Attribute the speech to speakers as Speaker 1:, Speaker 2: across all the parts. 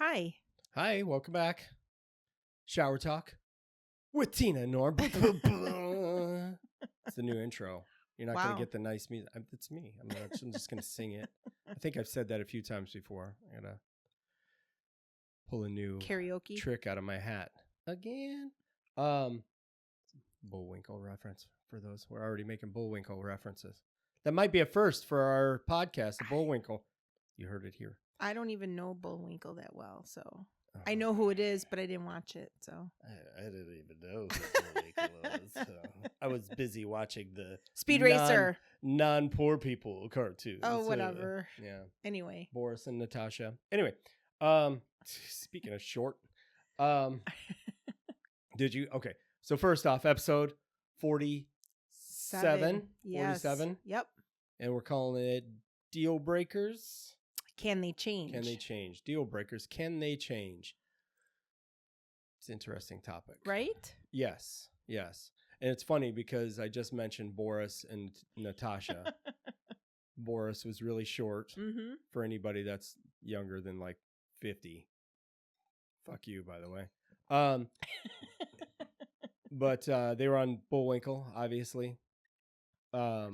Speaker 1: Hi.
Speaker 2: Hi, welcome back. Shower Talk with Tina and Norm. It's the new intro. You're not going to get the nice music. It's me. I'm just going to sing it. I think I've said that a few times before. I'm going to pull a new
Speaker 1: karaoke
Speaker 2: trick out of my hat. Again. Bullwinkle reference for those who are already making Bullwinkle references. That might be a first for our podcast, the Bullwinkle. You heard it here.
Speaker 1: I don't even know Bullwinkle that well, so I know who it is, but I didn't watch it. So
Speaker 2: I didn't even know who Bullwinkle was. So I was busy watching the
Speaker 1: Speed Racer
Speaker 2: non-poor people cartoon.
Speaker 1: Oh, whatever.
Speaker 2: Yeah.
Speaker 1: Anyway,
Speaker 2: Boris and Natasha. Anyway, speaking of short, did you? Okay. So first off, episode 47.
Speaker 1: Yes.
Speaker 2: 47.
Speaker 1: Yep.
Speaker 2: And we're calling it DealBreakers.
Speaker 1: Can they change?
Speaker 2: Can they change? DealBreakers. Can they change? It's an interesting topic.
Speaker 1: Right?
Speaker 2: Yes. Yes. And it's funny because I just mentioned Boris and Natasha. Boris was really short for anybody that's younger than like 50. Fuck you, by the way. But they were on Bullwinkle, obviously.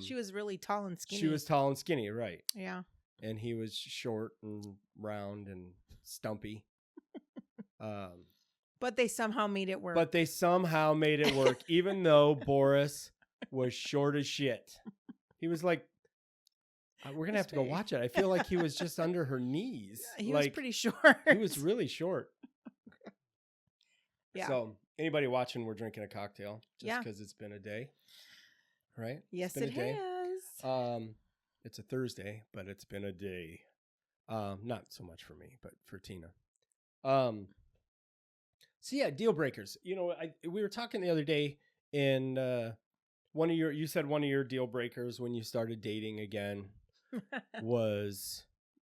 Speaker 1: She was really tall and skinny.
Speaker 2: She was tall and skinny, right.
Speaker 1: Yeah.
Speaker 2: And he was short and round and stumpy.
Speaker 1: But they somehow made it work.
Speaker 2: Even though Boris was short as shit. He was like, we're going to have to go watch it. I feel like he was just under her knees.
Speaker 1: He was pretty short.
Speaker 2: He was really short.
Speaker 1: Yeah.
Speaker 2: So anybody watching, we're drinking a cocktail just because it's been a day. Right?
Speaker 1: Yes, it has.
Speaker 2: It's a Thursday, but it's been a day. Not so much for me, but for Tina. So yeah, DealBreakers. You know, we were talking the other day in you said one of your DealBreakers when you started dating again was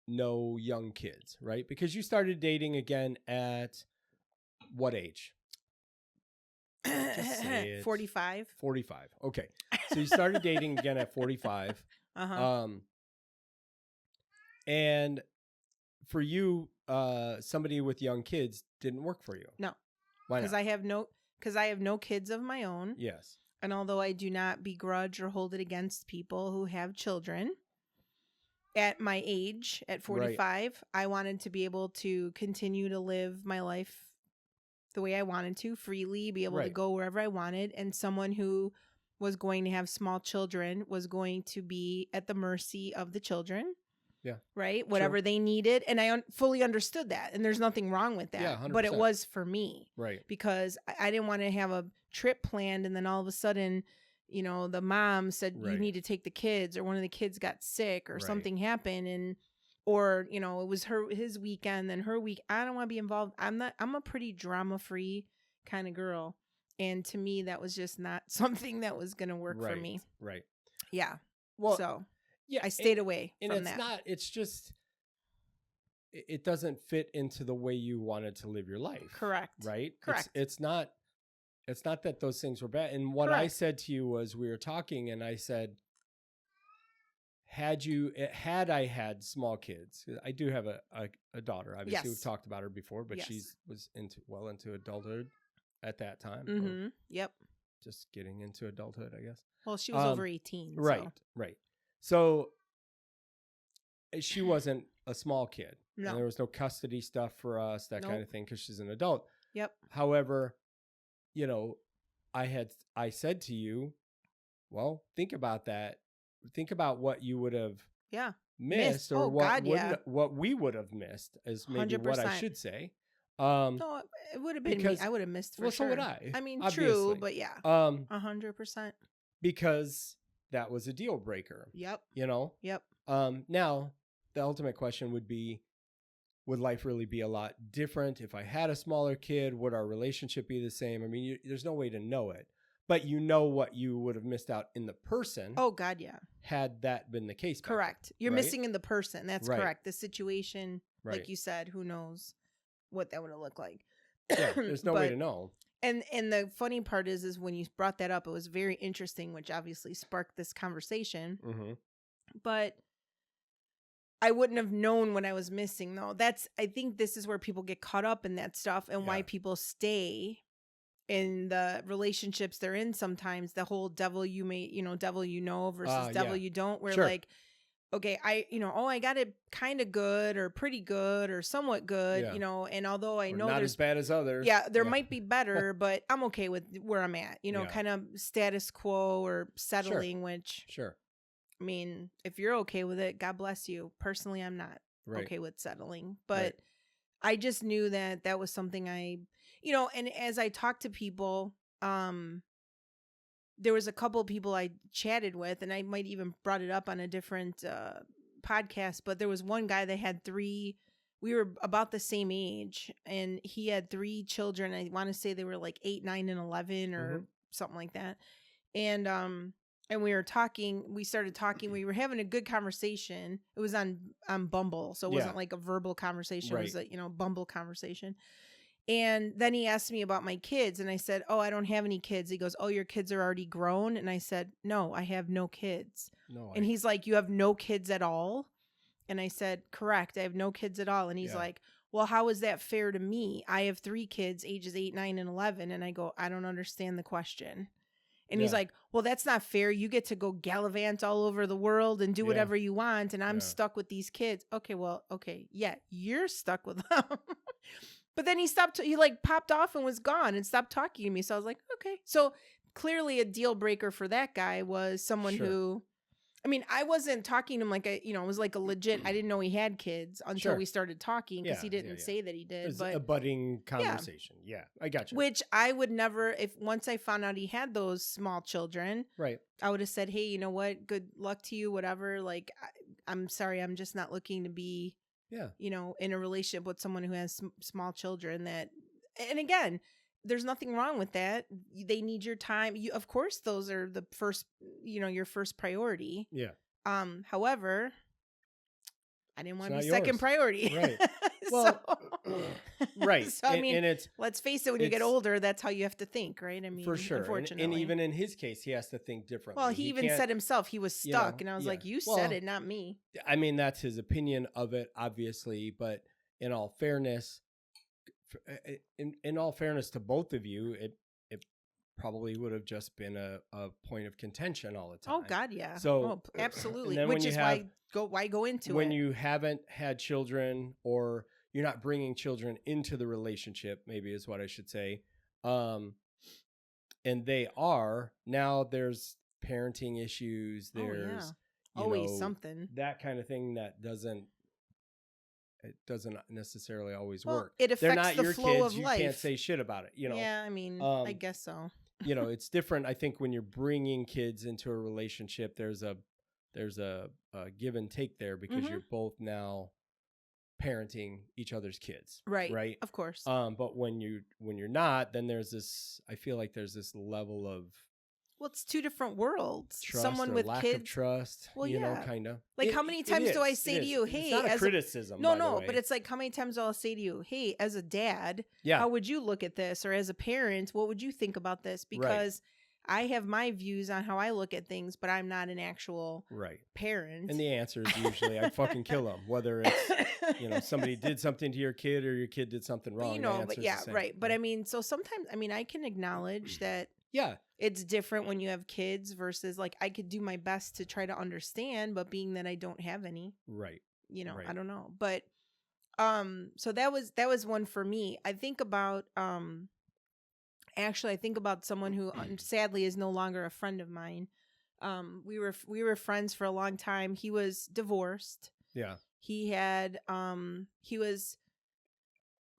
Speaker 2: no young kids, right? Because you started dating again at what age? Just say it.
Speaker 1: 45.
Speaker 2: 45. Okay. So you started dating again at 45. And for you, somebody with young kids didn't work for you.
Speaker 1: No.
Speaker 2: Why not?
Speaker 1: Because I have no kids of my own.
Speaker 2: Yes.
Speaker 1: And although I do not begrudge or hold it against people who have children, at my age, at 45, right. I wanted to be able to continue to live my life the way I wanted to, freely, be able to go wherever I wanted. And someone who was going to have small children was going to be at the mercy of the children.
Speaker 2: Yeah.
Speaker 1: Right? Whatever they needed. And I fully understood that. And there's nothing wrong with that.
Speaker 2: Yeah, 100%.
Speaker 1: But it was for me.
Speaker 2: Right.
Speaker 1: Because I didn't want to have a trip planned and then all of a sudden, you know, the mom said you need to take the kids, or one of the kids got sick, or something happened, or, you know, it was his weekend, then her week. I don't want to be involved. I'm a pretty drama-free kind of girl. And to me, that was just not something that was going to work for me.
Speaker 2: Right.
Speaker 1: Yeah.
Speaker 2: Well,
Speaker 1: so yeah, I stayed away from that.
Speaker 2: It's just, it doesn't fit into the way you wanted to live your life.
Speaker 1: Correct.
Speaker 2: Right?
Speaker 1: Correct.
Speaker 2: It's not that those things were bad. And what I said to you was, we were talking and I said, had I had small kids, I do have a daughter. Obviously, we've talked about her before, but she was into adulthood at that time.
Speaker 1: Mm-hmm. Yep.
Speaker 2: Just getting into adulthood, I guess.
Speaker 1: Well, she was over 18.
Speaker 2: Right.
Speaker 1: So.
Speaker 2: Right. So she wasn't a small kid.
Speaker 1: No.
Speaker 2: And there was no custody stuff for us, that kind of thing, because she's an adult.
Speaker 1: Yep.
Speaker 2: However, you know, I said to you, well, think about that. Think about what you would have missed, or what we would have missed, is maybe 100%. What I should say.
Speaker 1: No, it would have been me. I would have missed for sure.
Speaker 2: So would I.
Speaker 1: I mean,
Speaker 2: obviously.
Speaker 1: True, but yeah, 100%.
Speaker 2: Because that was a deal breaker.
Speaker 1: Yep.
Speaker 2: You know.
Speaker 1: Yep.
Speaker 2: Now the ultimate question would be, would life really be a lot different if I had a smaller kid? Would our relationship be the same? I mean, there's no way to know it, but you know what you would have missed out in the person.
Speaker 1: Oh God, yeah.
Speaker 2: Had that been the case.
Speaker 1: Correct. You're missing in the person. That's correct. The situation, like you said, who knows what that would have looked like.
Speaker 2: Yeah, there's no way to know.
Speaker 1: And the funny part is when you brought that up, it was very interesting, which obviously sparked this conversation.
Speaker 2: Mm-hmm.
Speaker 1: But I wouldn't have known what I was missing, though. I think this is where people get caught up in that stuff and why people stay in the relationships they're in sometimes. The whole devil you know versus devil you don't, where like, okay, I got it kind of good or pretty good or somewhat good, and although I know
Speaker 2: not as bad as others.
Speaker 1: There might be better, but I'm okay with where I'm at, kind of status quo or settling, which I mean, if you're okay with it, God bless you. Personally, I'm not okay with settling, but I just knew that was something and as I talked to people, there was a couple of people I chatted with, and I might even brought it up on a different podcast, but there was one guy that had we were about the same age, and he had 3 children. I want to say they were like 8, 9, and 11 or something like that. And we started talking, we were having a good conversation. It was on Bumble, so it wasn't like a verbal conversation. It was a, Bumble conversation. And then he asked me about my kids, and I said, "Oh, I don't have any kids." He goes, "Oh, your kids are already grown?" And I said, "No, I have no kids." And he's like, "You have no kids at all?" And I said, "Correct, I have no kids at all." And he's like, "Well, how is that fair to me? I have 3 kids, ages 8, 9, and 11." And I go, "I don't understand the question." And he's like, "Well, that's not fair. You get to go gallivant all over the world and do whatever you want, and I'm stuck with these kids." Okay, yeah, you're stuck with them. But then he popped off and was gone and stopped talking to me. So I was like, okay. So clearly a deal breaker for that guy was someone who, I mean, I wasn't talking to him like it was like a legit, I didn't know he had kids until we started talking, because he didn't say that he did.
Speaker 2: It was a budding conversation. Yeah, I got you.
Speaker 1: Which I would never, once I found out he had those small children, I would have said, "Hey, you know what? Good luck to you, whatever. Like, I'm sorry, I'm just not looking to be in a relationship with someone who has small children." And again, there's nothing wrong with that. They need your time. Of course, those are the first, your first priority.
Speaker 2: Yeah.
Speaker 1: However, I didn't want to be second priority.
Speaker 2: Right. Well, right.
Speaker 1: So, I mean, let's face it, when you get older, that's how you have to think, right? I mean,
Speaker 2: for sure.
Speaker 1: Unfortunately.
Speaker 2: And even in his case, he has to think differently.
Speaker 1: Well, he even said himself he was stuck. And I was like, you said it, not me.
Speaker 2: I mean, that's his opinion of it, obviously. But in all fairness, to both of you, it probably would have just been a point of contention all the time.
Speaker 1: Oh God, yeah.
Speaker 2: So
Speaker 1: absolutely, which is why go into
Speaker 2: when you haven't had children, or you're not bringing children into the relationship, maybe is what I should say. And they are now. There's parenting issues. There's
Speaker 1: always something,
Speaker 2: that kind of thing that doesn't necessarily always work.
Speaker 1: It affects
Speaker 2: They're not
Speaker 1: the
Speaker 2: your
Speaker 1: flow
Speaker 2: kids.
Speaker 1: of
Speaker 2: You
Speaker 1: life.
Speaker 2: can't say shit about it.
Speaker 1: Yeah, I mean, I guess so.
Speaker 2: It's different. I think when you're bringing kids into a relationship, there's a give and take there, because you're both now parenting each other's kids. Right.
Speaker 1: Of course.
Speaker 2: But when you're not, then there's this. I feel like there's this level of.
Speaker 1: Well, it's 2 different worlds.
Speaker 2: Trust,
Speaker 1: someone
Speaker 2: or
Speaker 1: with
Speaker 2: lack
Speaker 1: kids.
Speaker 2: of trust.
Speaker 1: Well,
Speaker 2: kind of.
Speaker 1: Like, how many times do I say to you, "Hey,"
Speaker 2: it's not a criticism.
Speaker 1: No, but it's like, how many times do I say to you, "Hey, as a dad, how would you look at this?" Or as a parent, what would you think about this? Because I have my views on how I look at things, but I'm not an actual parent.
Speaker 2: And the answer is usually, I fucking kill them. Whether it's somebody did something to your kid, or your kid did something wrong.
Speaker 1: But But I mean, so sometimes, I can acknowledge that. It's different when you have kids versus, like, I could do my best to try to understand, but being that I don't have any, I don't know. But so that was one for me. I think about someone who sadly is no longer a friend of mine. We were friends for a long time. He was divorced. He had he was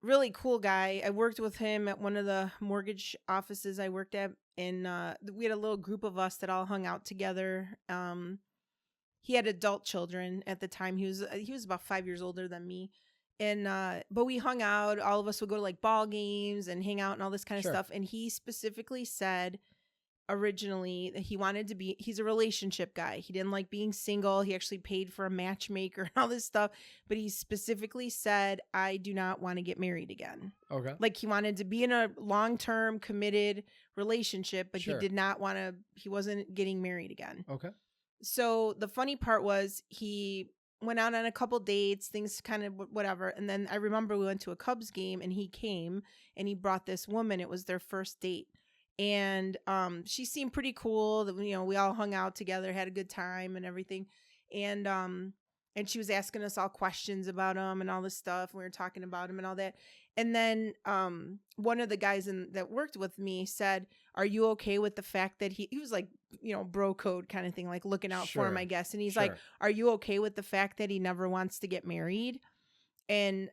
Speaker 1: really cool guy. I worked with him at one of the mortgage offices I worked at, and we had a little group of us that all hung out together. He had adult children at the time. He was about 5 years older than me, and but we hung out. All of us would go to like ball games and hang out and all this kind of stuff. And he specifically said originally that he's a relationship guy. He didn't like being single. He actually paid for a matchmaker and all this stuff, but he specifically said, "I do not want to get married again."
Speaker 2: Okay.
Speaker 1: Like, he wanted to be in a long-term committed relationship, but he wasn't getting married again.
Speaker 2: Okay.
Speaker 1: So the funny part was he went out on a couple dates, things kind of whatever. And then I remember we went to a Cubs game and he came and he brought this woman. It was their first date. And she seemed pretty cool. That, you know, we all hung out together, had a good time and everything. And she was asking us all questions about him and all this stuff. We were talking about him and all that. And then one of the guys that worked with me said, "Are you okay with the fact that he was like, you know, bro code kind of thing, like looking out for him, I guess." And he's like, "Are you okay with the fact that he never wants to get married?" And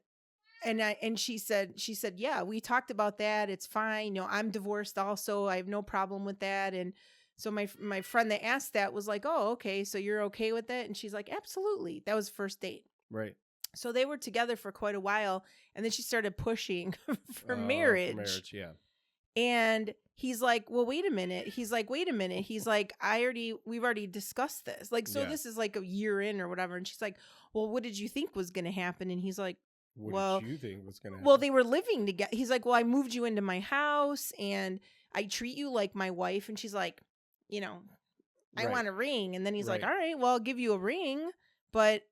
Speaker 1: she said, "Yeah, we talked about that. It's fine. You know, I'm divorced also. I have no problem with that." And so my friend that asked that was like, "Oh, okay. So you're okay with it?" And she's like, "Absolutely." That was first date.
Speaker 2: Right.
Speaker 1: So they were together for quite a while, and then she started pushing for marriage.
Speaker 2: For marriage, yeah.
Speaker 1: And he's like, "Well, wait a minute." He's like, "We've already discussed this." Like, so this is like a year in or whatever. And she's like, "Well, what did you think was going to happen?" And he's like,
Speaker 2: What did you think was going to happen?
Speaker 1: Well, they were living together. He's like, "Well, I moved you into my house and I treat you like my wife." And she's like, "You know, I want a ring." And then he's like, "All right, well, I'll give you a ring, but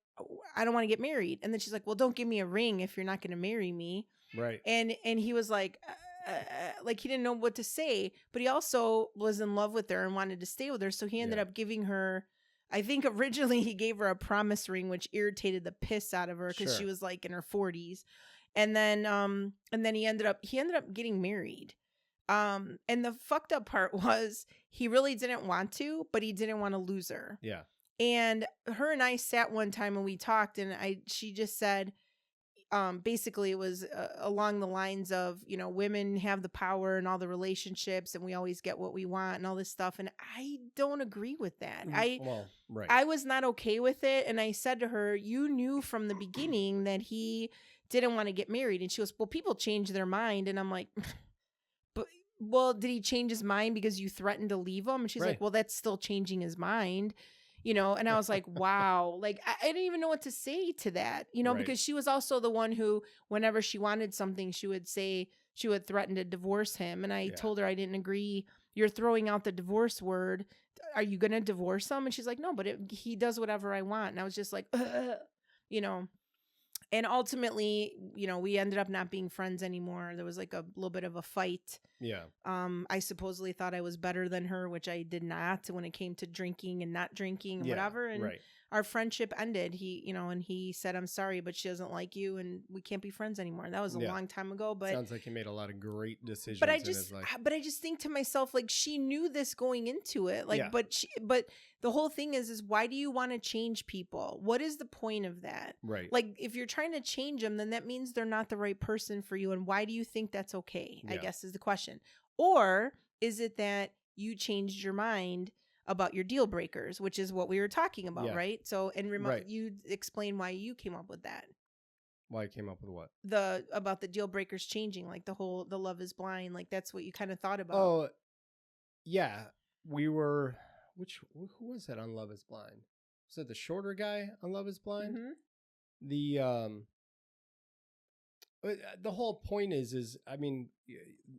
Speaker 1: I don't want to get married." And then she's like, "Well, don't give me a ring if you're not going to marry me."
Speaker 2: Right.
Speaker 1: And he was like he didn't know what to say, but he also was in love with her and wanted to stay with her. So he ended up giving her, I think originally he gave her a promise ring, which irritated the piss out of her because she was like in her 40s. And then he ended up getting married. And the fucked up part was he really didn't want to, but he didn't want to lose her.
Speaker 2: Yeah.
Speaker 1: And her and I sat one time and we talked, and she just said, basically it was along the lines of, you know, women have the power in all the relationships and we always get what we want and all this stuff. And I don't agree with that. I was not okay with it. And I said to her, "You knew from the beginning that he didn't want to get married." And she goes, "Well, people change their mind." And I'm like, "But, well, did he change his mind because you threatened to leave him?" And she's like, "Well, that's still changing his mind." You know, and I was like, wow, like I didn't even know what to say to that, you know, because she was also the one who, whenever she wanted something, she would threaten to divorce him. And I told her I didn't agree. "You're throwing out the divorce word. Are you going to divorce him?" And she's like, "No, but he does whatever I want." And I was just like, you know. And ultimately, you know, we ended up not being friends anymore. There was like a little bit of a fight.
Speaker 2: Yeah.
Speaker 1: I supposedly thought I was better than her, which I did not when it came to drinking and not drinking and whatever. And our friendship ended. He said, "I'm sorry, but she doesn't like you and we can't be friends anymore." That was a long time ago, but
Speaker 2: sounds like he made a lot of great decisions
Speaker 1: in
Speaker 2: his life.
Speaker 1: But I just think to myself, like, she knew this going into it. Like, but the whole thing is why do you want to change people? What is the point of that?
Speaker 2: Right.
Speaker 1: Like, if you're trying to change them, then that means they're not the right person for you. And why do you think that's okay? I guess is the question. Or is it that you changed your mind about your deal breakers, which is what we were talking about, right? So, and you explain why you came up with that.
Speaker 2: Why I came up with what?
Speaker 1: About the deal breakers changing, like the Love is Blind, like that's what you kind of thought about.
Speaker 2: Oh, yeah. We were, who was that on Love is Blind? Was it the shorter guy on Love is Blind?
Speaker 1: Mm-hmm.
Speaker 2: The whole point is, I mean,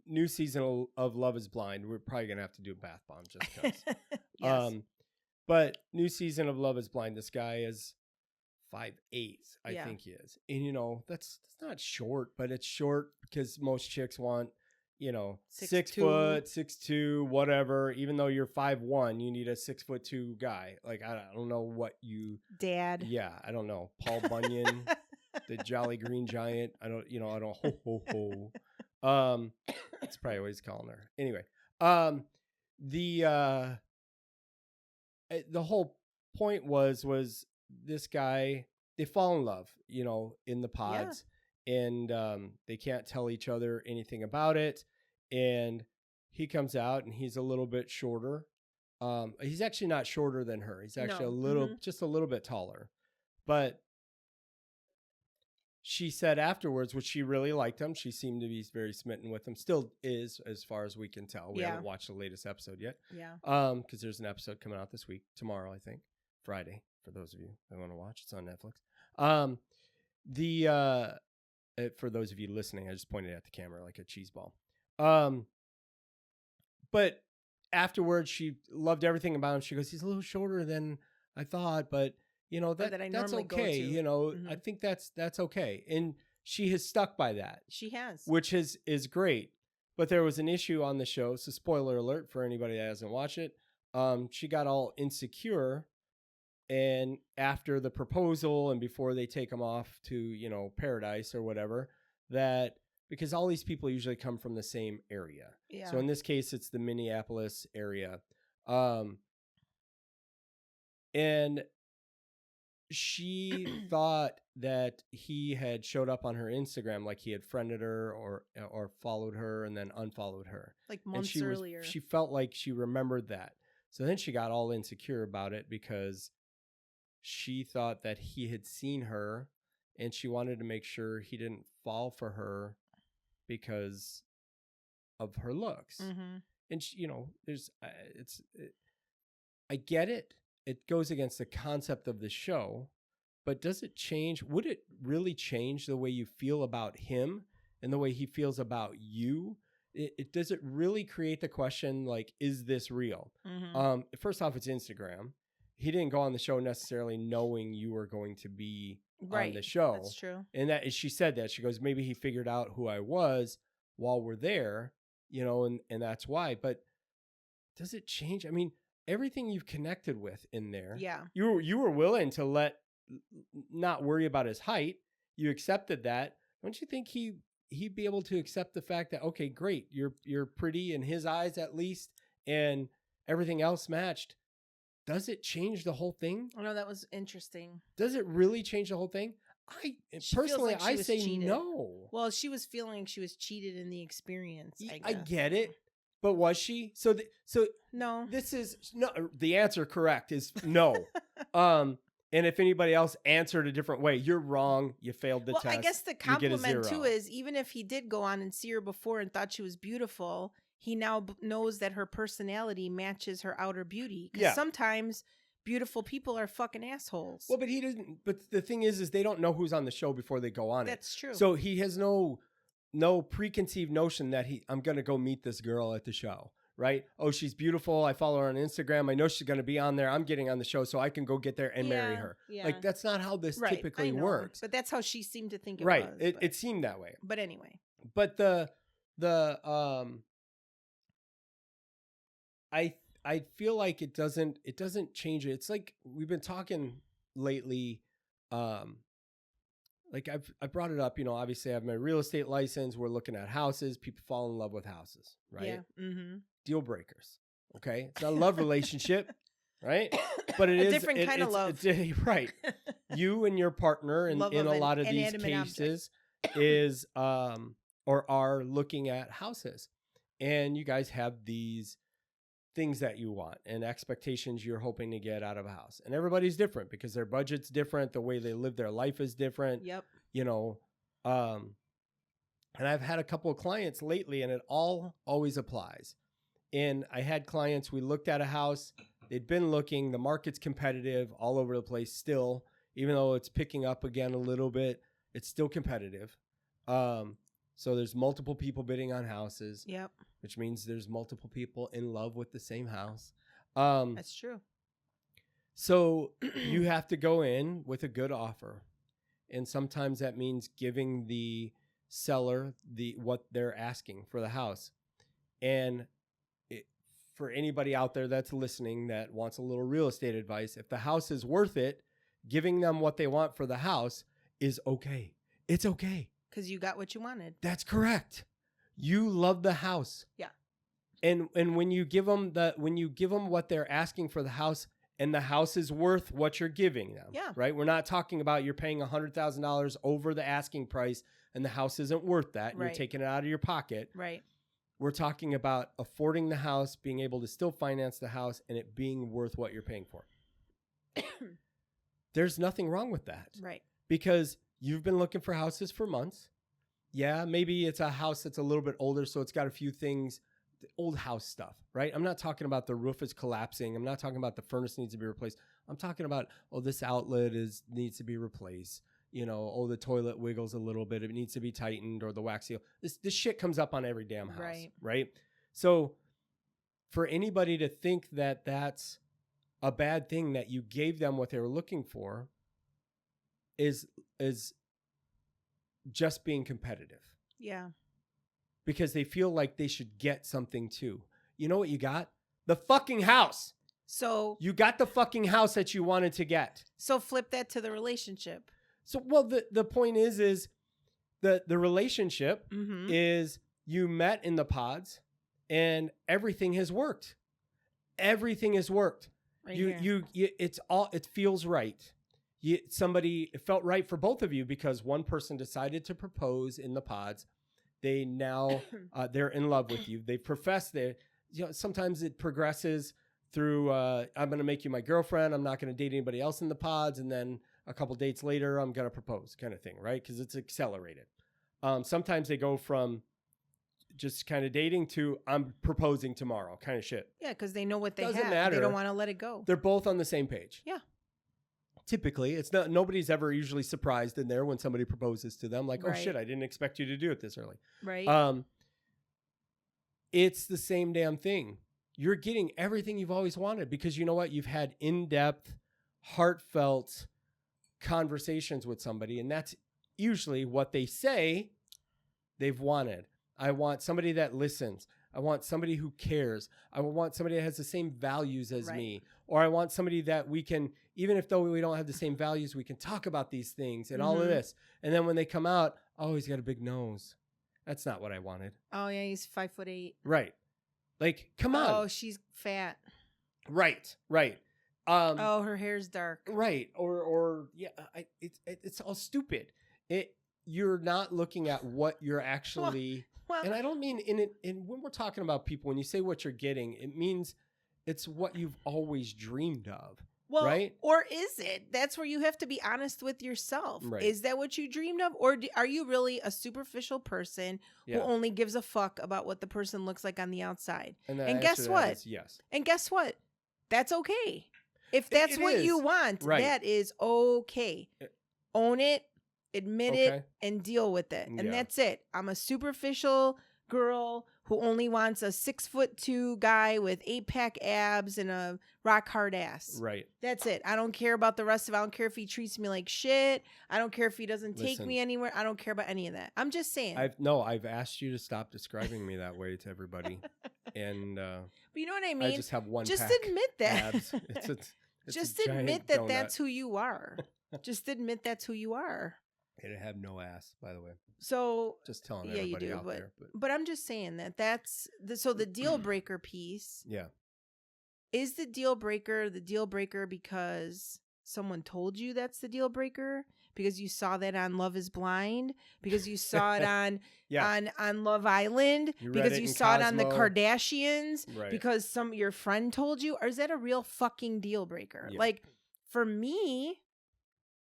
Speaker 2: new season of Love is Blind. We're probably going to have to do a bath bomb just because.
Speaker 1: Yes.
Speaker 2: But new season of Love is Blind, this guy is 5'8", I think he is. And, you know, that's not short, but it's short because most chicks want, you know, 6 foot, 6'2", whatever. Even though you're 5'1", you need a 6'2" guy. Like, I don't know what you... Dad. Yeah, I don't know. Paul Bunyan, the Jolly Green Giant. I don't ho, ho, ho. That's probably what he's calling her. Anyway, the whole point was this guy, they fall in love, you know, in the pods, and they can't tell each other anything about it. And he comes out and he's a little bit shorter. He's actually not shorter than her. He's actually just a little bit taller. But she said afterwards, which she really liked him. She seemed to be very smitten with him. Still is, as far as we can tell. We haven't watched the latest episode yet. Yeah. Because there's an episode coming out this week, tomorrow, I think, Friday. For those of you that want to watch, it's on Netflix. For those of you listening, I just pointed at the camera like a cheese ball. But afterwards, she loved everything about him. She goes, "He's a little shorter than I thought, but
Speaker 1: that I
Speaker 2: that's
Speaker 1: normally go
Speaker 2: okay.
Speaker 1: to.
Speaker 2: You know, I think that's okay. And she has stuck by that.
Speaker 1: She has.
Speaker 2: Which is great. But there was an issue on the show. So spoiler alert for anybody that hasn't watched it. She got all insecure, and after the proposal and before they take them off to, you know, paradise or whatever, that because all these people usually come from the same area.
Speaker 1: Yeah.
Speaker 2: So in this case, it's the Minneapolis area. And she thought that he had showed up on her Instagram, like he had friended her or followed her and then unfollowed her.
Speaker 1: Like months earlier.
Speaker 2: She felt like she remembered that. So then she got all insecure about it because she thought that he had seen her and she wanted to make sure he didn't fall for her because of her looks. And she, you know, I get it. It goes against the concept of the show, but does it change? Would it really change the way you feel about him and the way he feels about you? Does it really create the question, like, is this real? First off, it's Instagram. He didn't go on the show necessarily knowing you were going to be on the show.
Speaker 1: That's true.
Speaker 2: And that she said that. She goes, maybe he figured out who I was while we're there, you know, and that's why. But does it change? I mean, everything you've connected with in there.
Speaker 1: Yeah.
Speaker 2: You were willing to not worry about his height. You accepted that. Don't you think he'd be able to accept the fact that, okay, great, you're pretty in his eyes at least, and everything else matched? Does it change the whole thing?
Speaker 1: I know, that was interesting.
Speaker 2: Does it really change the whole thing? Personally, I say cheated. No.
Speaker 1: Well, she was feeling she was cheated in the experience.
Speaker 2: I get it. But was she? So
Speaker 1: no.
Speaker 2: This is no. The answer correct is no. And if anybody else answered a different way, you're wrong. You failed the test.
Speaker 1: I guess the compliment too is, even if he did go on and see her before and thought she was beautiful, he now knows that her personality matches her outer beauty. Because sometimes beautiful people are fucking assholes.
Speaker 2: Well, but he doesn't. But the thing is they don't know who's on the show before they go on it.
Speaker 1: That's true.
Speaker 2: So he has no preconceived notion that I'm going to go meet this girl at the show, right? Oh, she's beautiful. I follow her on Instagram. I know she's going to be on there. I'm getting on the show so I can go get there and marry her. Yeah. Like, that's not how this typically works.
Speaker 1: But that's how she seemed to think it was.
Speaker 2: It seemed that way.
Speaker 1: But anyway.
Speaker 2: But I feel like it doesn't change it. It's like we've been talking lately. Like I brought it up, you know, obviously I have my real estate license. We're looking at houses. People fall in love with houses, right?
Speaker 1: Yeah.
Speaker 2: Deal breakers. Okay. It's not a love relationship, right? But it is a
Speaker 1: different kind of love.
Speaker 2: Right. You and your partner in a lot of these cases is or are looking at houses. And you guys have these things that you want and expectations you're hoping to get out of a house. And everybody's different because their budget's different. The way they live their life is different.
Speaker 1: Yep.
Speaker 2: You know, and I've had a couple of clients lately and it always applies. And I had clients, we looked at a house, they'd been looking, the market's competitive all over the place still, even though it's picking up again a little bit, it's still competitive. So there's multiple people bidding on houses.
Speaker 1: Yep.
Speaker 2: Which means there's multiple people in love with the same house.
Speaker 1: That's true.
Speaker 2: So you have to go in with a good offer. And sometimes that means giving the seller what they're asking for the house. And for anybody out there that's listening that wants a little real estate advice, if the house is worth it, giving them what they want for the house is okay. It's okay.
Speaker 1: Because you got what you wanted.
Speaker 2: That's correct. You love the house.
Speaker 1: Yeah.
Speaker 2: And when you give them what they're asking for the house, and the house is worth what you're giving them.
Speaker 1: Yeah.
Speaker 2: Right? We're not talking about you're paying $100,000 over the asking price and the house isn't worth that. And You're taking it out of your pocket.
Speaker 1: Right.
Speaker 2: We're talking about affording the house, being able to still finance the house, and it being worth what you're paying for. There's nothing wrong with that.
Speaker 1: Right.
Speaker 2: Because you've been looking for houses for months. Yeah, maybe it's a house that's a little bit older, so it's got a few things, the old house stuff, right? I'm not talking about the roof is collapsing. I'm not talking about the furnace needs to be replaced. I'm talking about, this outlet needs to be replaced. You know, the toilet wiggles a little bit. It needs to be tightened, or the wax seal. This shit comes up on every damn house, right? So for anybody to think that that's a bad thing that you gave them what they were looking for is just being competitive.
Speaker 1: Yeah.
Speaker 2: Because they feel like they should get something too. You know what you got? The fucking house.
Speaker 1: So
Speaker 2: you got the fucking house that you wanted to get.
Speaker 1: So flip that to the relationship.
Speaker 2: So, well, the point is the relationship
Speaker 1: Mm-hmm.
Speaker 2: is you met in the pods and everything has worked. Everything has worked.
Speaker 1: Right
Speaker 2: you it feels right. It felt right for both of you because one person decided to propose in the pods. They now they're in love with you. They profess their, sometimes it progresses through I'm going to make you my girlfriend. I'm not going to date anybody else in the pods. And then a couple dates later, I'm going to propose kind of thing, right? Because it's accelerated. Sometimes they go from just kind of dating to I'm proposing tomorrow kind of shit.
Speaker 1: Yeah, because they know what they
Speaker 2: Doesn't
Speaker 1: have.
Speaker 2: matter.
Speaker 1: They don't want to let it go.
Speaker 2: They're both on the same page.
Speaker 1: Yeah.
Speaker 2: Typically, it's not. Nobody's ever usually surprised in there when somebody proposes to them. Like,
Speaker 1: Right.
Speaker 2: oh shit, I didn't expect you to do it this early.
Speaker 1: Right.
Speaker 2: It's the same damn thing. You're getting everything you've always wanted because you know what? You've had in-depth, heartfelt conversations with somebody, and that's usually what they say they've wanted. I want somebody that listens. I want somebody who cares. I want somebody that has the same values as me. Or I want somebody that we can, even if though we don't have the same values, we can talk about these things and all of this. And then when they come out, oh, he's got a big nose. That's not what I wanted.
Speaker 1: Oh, yeah, he's 5'8".
Speaker 2: Right. Like, come on.
Speaker 1: Oh, she's fat.
Speaker 2: Right.
Speaker 1: Oh, her hair's dark.
Speaker 2: Right. Or yeah, it's all stupid. You're not looking at what you're actually...
Speaker 1: Well,
Speaker 2: and I don't mean when we're talking about people, when you say what you're getting, it means it's what you've always dreamed of.
Speaker 1: Well,
Speaker 2: right?
Speaker 1: Or is it? That's where you have to be honest with yourself.
Speaker 2: Right.
Speaker 1: Is that what you dreamed of? Or are you really a superficial person who only gives a fuck about what the person looks like on the outside? And guess what?
Speaker 2: Yes.
Speaker 1: And guess what? That's okay. If that's what you want, that is okay. Own it. Admit it and deal with it. And that's it. I'm a superficial girl who only wants a 6'2" guy with 8-pack abs and a rock hard ass.
Speaker 2: Right.
Speaker 1: That's it. I don't care about the rest of it. I don't care if he treats me like shit. I don't care if he doesn't take me anywhere. I don't care about any of that. I'm just saying.
Speaker 2: I've asked you to stop describing me that way to everybody. And but
Speaker 1: you know what I mean?
Speaker 2: I just have one
Speaker 1: just
Speaker 2: pack
Speaker 1: admit that.
Speaker 2: abs. It's
Speaker 1: just
Speaker 2: a
Speaker 1: admit that
Speaker 2: donut.
Speaker 1: that's who you are. Just admit that's who you are.
Speaker 2: And I have no ass, by the way.
Speaker 1: So
Speaker 2: just telling everybody out there.
Speaker 1: But I'm just saying that's the deal breaker piece.
Speaker 2: Yeah.
Speaker 1: Is the deal breaker because someone told you that's the deal breaker? Because you saw that on Love is Blind? Because you saw it on Love Island? Because you saw it on the Kardashians?
Speaker 2: Right.
Speaker 1: Because your friend told you? Or is that a real fucking deal breaker?
Speaker 2: Yeah.
Speaker 1: Like for me,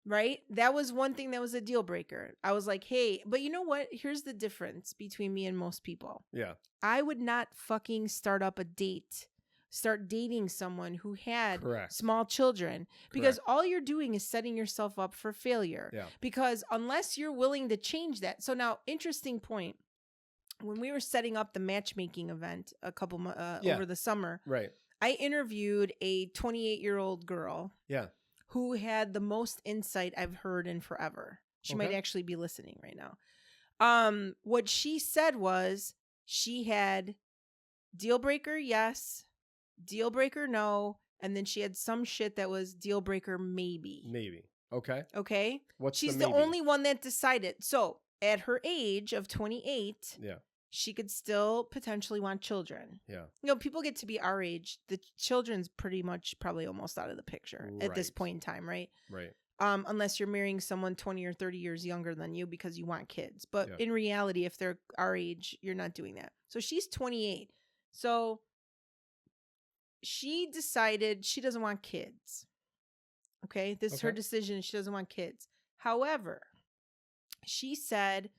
Speaker 1: right? That was one thing that was a deal breaker. I was like, hey, but you know what? Here's the difference between me and most people.
Speaker 2: Yeah.
Speaker 1: I would not fucking start dating someone who had small children because all you're doing is setting yourself up for failure.
Speaker 2: Yeah.
Speaker 1: Because unless you're willing to change that. So now, interesting point. When we were setting up the matchmaking event a couple over the summer, I interviewed a 28-year-old girl.
Speaker 2: Yeah.
Speaker 1: Who had the most insight I've heard in forever. She might actually be listening right now. What she said was she had deal breaker, yes, deal breaker, no, and then she had some shit that was deal breaker, maybe.
Speaker 2: Maybe. Okay.
Speaker 1: Okay.
Speaker 2: She's
Speaker 1: the only one that decided. So at her age of 28, she could still potentially want children.
Speaker 2: Yeah.
Speaker 1: You know, people get to be our age. The children's pretty much probably almost out of the picture at this point in time, right?
Speaker 2: Right.
Speaker 1: Unless you're marrying someone 20 or 30 years younger than you because you want kids. But in reality, if they're our age, you're not doing that. So she's 28. So she decided she doesn't want kids. Okay? This is her decision. She doesn't want kids. However, she said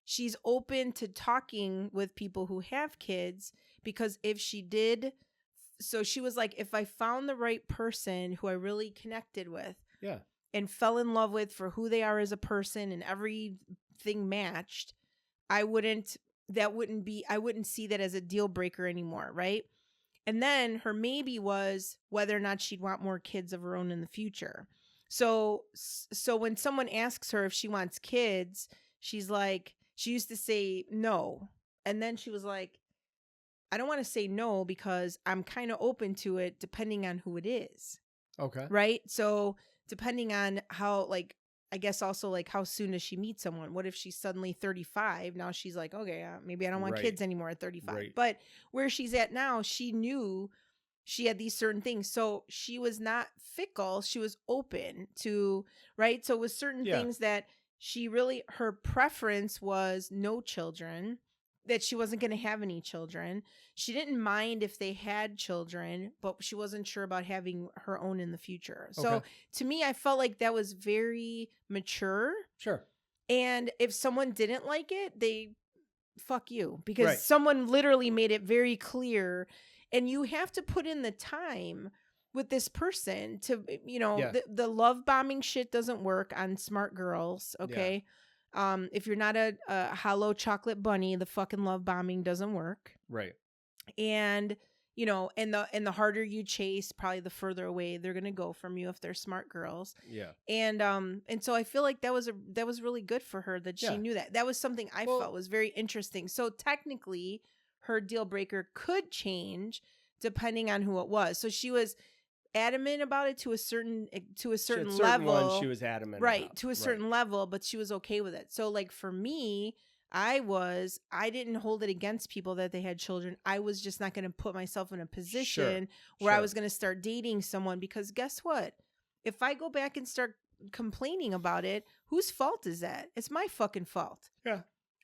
Speaker 1: she's open to talking with people who have kids because if she did, so she was like, if I found the right person who I really connected with and fell in love with for who they are as a person and everything matched, I wouldn't see that as a deal breaker anymore. Right. And then her maybe was whether or not she'd want more kids of her own in the future. So when someone asks her if she wants kids, she's like, she used to say no. And then she was like, I don't want to say no because I'm kind of open to it depending on who it is.
Speaker 2: Okay.
Speaker 1: Right? So depending on how, like, I guess also like how soon does she meet someone? What if she's suddenly 35? Now she's like, okay, maybe I don't want kids anymore at 35.
Speaker 2: Right.
Speaker 1: But where she's at now, she knew she had these certain things. So she was not fickle. She was open to, right? So with certain things that she really, her preference was no children, that she wasn't going to have any children. She didn't mind if they had children, but she wasn't sure about having her own in the future. So to me, I felt like that was very mature.
Speaker 2: Sure.
Speaker 1: And if someone didn't like it, they fuck you, because someone literally made it very clear. And you have to put in the time with this person to, you know, the love bombing shit doesn't work on smart girls. Okay. Yeah. If you're not a hollow chocolate bunny, the fucking love bombing doesn't work.
Speaker 2: Right.
Speaker 1: And, you know, and the harder you chase, probably the further away they're going to go from you if they're smart girls.
Speaker 2: Yeah.
Speaker 1: And so I feel like that was really good for her that she knew that. That was something I felt was very interesting. So technically her deal breaker could change depending on who it was. So she was adamant about it to a certain level.
Speaker 2: She was adamant
Speaker 1: about. To a certain level, but she was okay with it. So like for me, I didn't hold it against people that they had children. I was just not going to put myself in a position where I was going to start dating someone, because guess what? If I go back and start complaining about it, whose fault is that? It's my fucking fault.
Speaker 2: Yeah.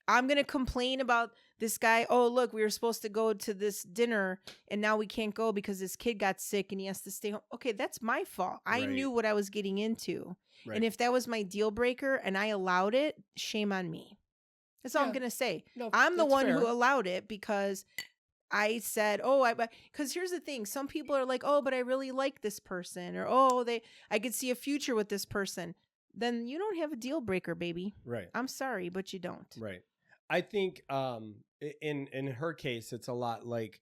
Speaker 1: I'm going to complain about this guy. Oh, look, we were supposed to go to this dinner and now we can't go because this kid got sick and he has to stay home. Okay, that's my fault. I knew what I was getting into. Right. And if that was my deal breaker and I allowed it, shame on me. That's all I'm going to say. No, I'm the one who allowed it because I said, because here's the thing. Some people are like, oh, but I really like this person, or, I could see a future with this person. Then you don't have a deal breaker, baby.
Speaker 2: Right.
Speaker 1: I'm sorry, but you don't.
Speaker 2: Right. I think in her case, it's a lot like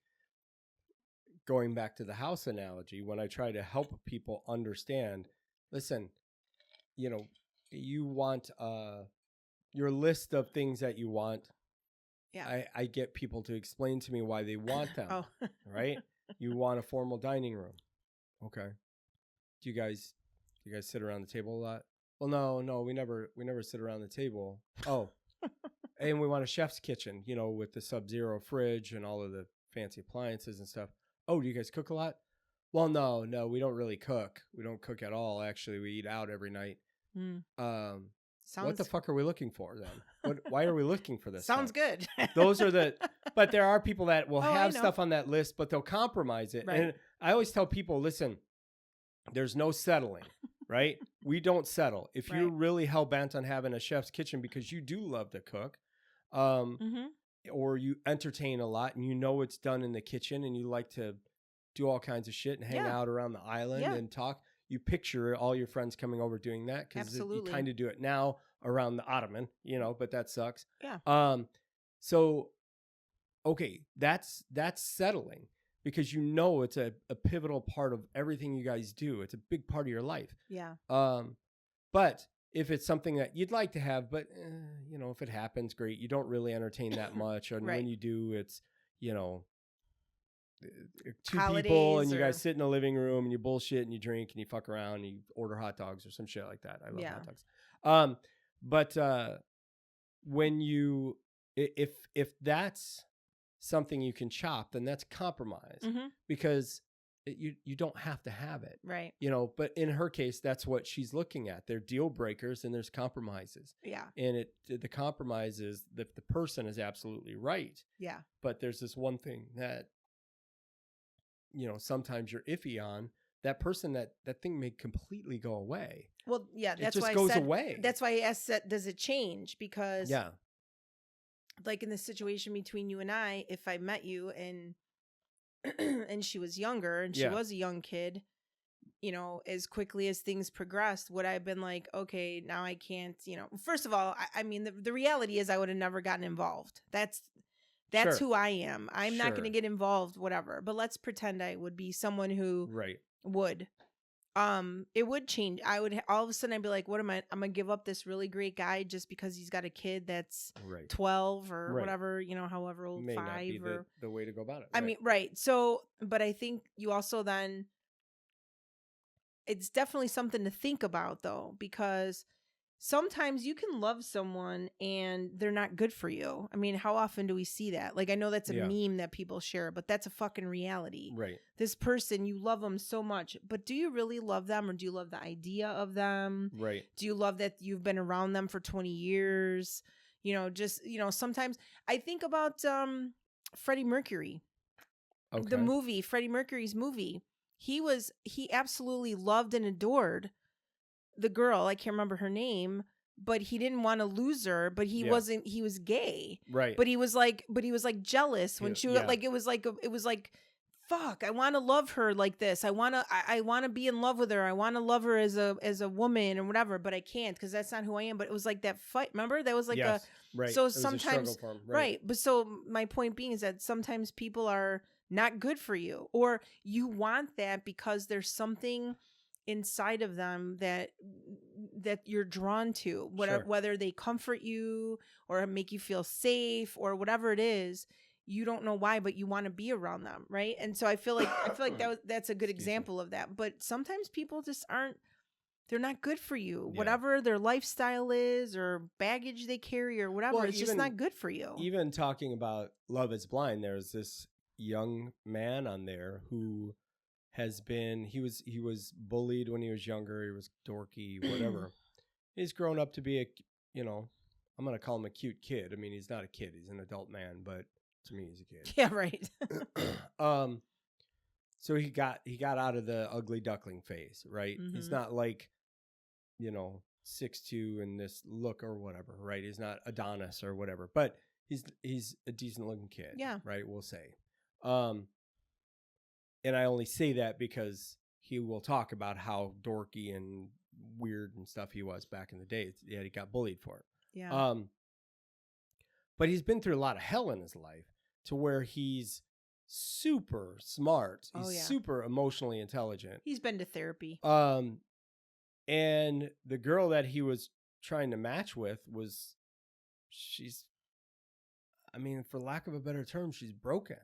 Speaker 2: going back to the house analogy. When I try to help people understand, listen, you know, you want your list of things that you want. Yeah. I get people to explain to me why they want them. Right? You want a formal dining room. Okay. Do you guys sit around the table a lot? Well, no, we never sit around the table. Oh. And we want a chef's kitchen, you know, with the Sub-Zero fridge and all of the fancy appliances and stuff. Oh, do you guys cook a lot? Well, no, we don't really cook. We don't cook at all. Actually, we eat out every night. What the fuck are we looking for then? Why are we looking for this?
Speaker 1: Sounds good.
Speaker 2: Those are but there are people that will have stuff on that list, but they'll compromise it. Right. And I always tell people, listen, there's no settling. Right? We don't settle. If you're really hell-bent on having a chef's kitchen because you do love to cook, or you entertain a lot and you know it's done in the kitchen and you like to do all kinds of shit and hang out around the island and talk, you picture all your friends coming over doing that, because you kind of do it now around the ottoman, you know, but that sucks. Yeah. So, okay, that's settling. Because you know it's a pivotal part of everything you guys do. It's a big part of your life. Yeah. But if it's something that you'd like to have, but, you know, if it happens, great. You don't really entertain that much. And when you do, it's, you know, two holidays people and you guys sit in the living room and you bullshit and you drink and you fuck around and you order hot dogs or some shit like that. I love hot dogs. But when you, if that's something you can chop, then that's compromise, because you don't have to have it, right? You know, but in her case, that's what she's looking at. They're deal breakers and there's compromises. Yeah. And the compromise is that the person is absolutely right. Yeah. But there's this one thing that, you know, sometimes you're iffy on. That person, that thing may completely go away. Well, yeah, that's why it just goes away. That's why I asked, does it change? Because like in the situation between you and I, if I met you and she was younger and she was a young kid, you know, as quickly as things progressed, would I have been like, okay, now I can't, you know, first of all, I mean, the reality is I would have never gotten involved. That's
Speaker 1: That's who I am. I'm not going to get involved, whatever. But let's pretend I would be someone who would. It would change. I would all of a sudden I'd be like, what am I? I'm gonna give up this really great guy just because he's got a kid that's 12 or whatever, however old,
Speaker 2: May
Speaker 1: 5
Speaker 2: not be
Speaker 1: or
Speaker 2: the way to go about it.
Speaker 1: I mean, So, but I think you also then it's definitely something to think about though, because sometimes you can love someone and they're not good for you. I mean, how often do we see that? Like, I know that's a meme that people share, but that's a fucking reality.
Speaker 2: Right.
Speaker 1: This person, you love them so much, but do you really love them, or do you love the idea of them?
Speaker 2: Right.
Speaker 1: Do you love that you've been around them for 20 years? Sometimes I think about Freddie Mercury. Okay. The movie, Freddie Mercury's movie. He absolutely loved and adored the girl, I can't remember her name, but he didn't want to lose her, but he wasn't, he was gay.
Speaker 2: Right.
Speaker 1: But he was like jealous when she was like, it was like, fuck, I want to love her like this. I want to be in love with her. I want to love her as a woman or whatever, but I can't because that's not who I am. But it was like that fight. Remember? That was like so sometimes, right. But so my point being is that sometimes people are not good for you, or you want that because there's something inside of them that you're drawn to, whether they comfort you or make you feel safe or whatever it is. You don't know why, but you want to be around them, right? And so I feel like that's a good example of that. But sometimes people just they're not good for you. Yeah. Whatever their lifestyle is or baggage they carry or whatever, it's just not good for you.
Speaker 2: Even talking about Love is Blind, there's this young man on there who has been, he was bullied when he was younger. He was dorky, whatever. He's grown up to be I'm going to call him a cute kid. I mean, he's not a kid. He's an adult man, but to me, he's a kid.
Speaker 1: Yeah, right.
Speaker 2: So he got out of the ugly duckling phase, right? Mm-hmm. He's not like, 6'2" and this look or whatever, right? He's not Adonis or whatever, but he's a decent looking kid.
Speaker 1: Yeah.
Speaker 2: Right. We'll say. And I only say that because he will talk about how dorky and weird and stuff he was back in the day. Yeah, he got bullied for it.
Speaker 1: Yeah.
Speaker 2: But he's been through a lot of hell in his life to where he's super smart. He's super emotionally intelligent.
Speaker 1: He's been to therapy.
Speaker 2: And the girl that he was trying to match with for lack of a better term, she's broken,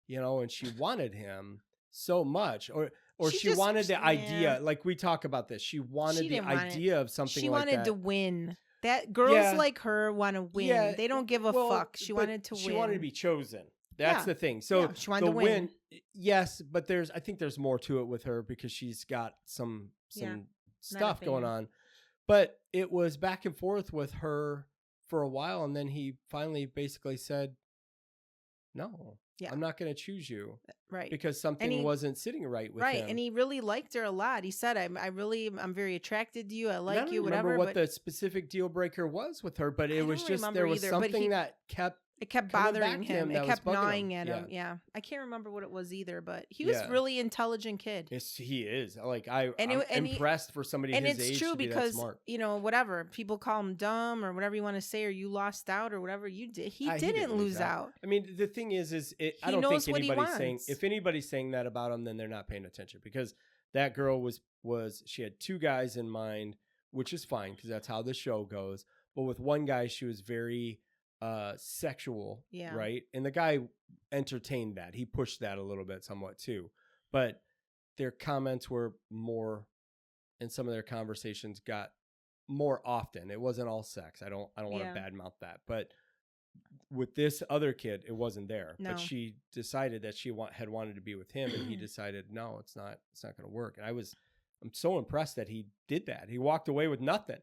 Speaker 2: and she wanted him so much, or she wanted the idea, like we talk about this. She wanted the idea of something like that.
Speaker 1: She wanted to win. That girls like her want to win. Yeah. They don't give a fuck. She wanted to win.
Speaker 2: She wanted to be chosen. That's the thing. So
Speaker 1: she wanted to win.
Speaker 2: Yes, but I think there's more to it with her because she's got some stuff going on. But it was back and forth with her for a while, and then he finally basically said, "No, I'm not going to choose you."
Speaker 1: Right.
Speaker 2: Because something wasn't sitting right with him.
Speaker 1: Right. And he really liked her a lot. He said, I'm very attracted to you. I like you, whatever.
Speaker 2: I don't remember what the specific deal breaker was with her, but it was just, there was something that kept
Speaker 1: bothering him. It kept gnawing at him. Yeah. I can't remember what it was either, but he was a really intelligent kid.
Speaker 2: Yes, he is. Like I'm impressed for somebody his age. And it's true
Speaker 1: because,
Speaker 2: smart.
Speaker 1: Whatever. People call him dumb or whatever you want to say, or you lost out or whatever you did. He didn't lose out.
Speaker 2: I mean, the thing is I don't think anybody's saying, if anybody's saying that about him, then they're not paying attention, because that girl she had two guys in mind, which is fine because that's how the show goes. But with one guy, she was very sexual, right? And the guy entertained that. He pushed that a little bit somewhat too. But their comments were more, and some of their conversations got more often. It wasn't all sex. I don't want to badmouth that. But with this other kid, it wasn't there. No. But she decided that she had wanted to be with him, and he decided, no, it's not going to work. And I'm so impressed that he did that. He walked away with nothing.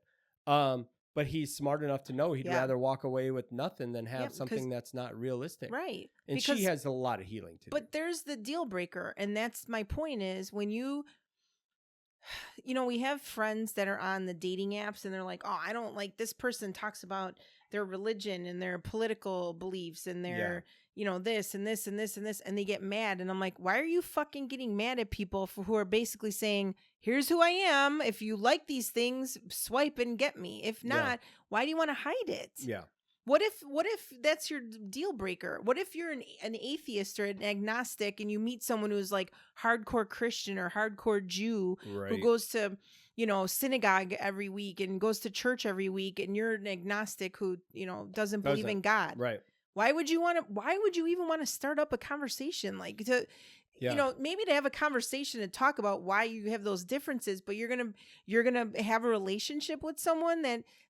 Speaker 2: But he's smart enough to know he'd rather walk away with nothing than have something that's not realistic.
Speaker 1: Right.
Speaker 2: And because she has a lot of healing to do.
Speaker 1: But there's the deal breaker. And that's my point is when we have friends that are on the dating apps and they're like, oh, I don't like this person talks about their religion and their political beliefs and their, this and this and this and this. And they get mad. And I'm like, why are you fucking getting mad at people who are basically saying, here's who I am. If you like these things, swipe and get me. If not, why do you want to hide it?
Speaker 2: Yeah.
Speaker 1: What if that's your deal breaker? What if you're an atheist or an agnostic and you meet someone who's like hardcore Christian or hardcore Jew who goes to, synagogue every week and goes to church every week, and you're an agnostic who, doesn't believe in God.
Speaker 2: Right.
Speaker 1: Why would you even want to start up a conversation maybe to have a conversation and talk about why you have those differences, but you're going to have a relationship with someone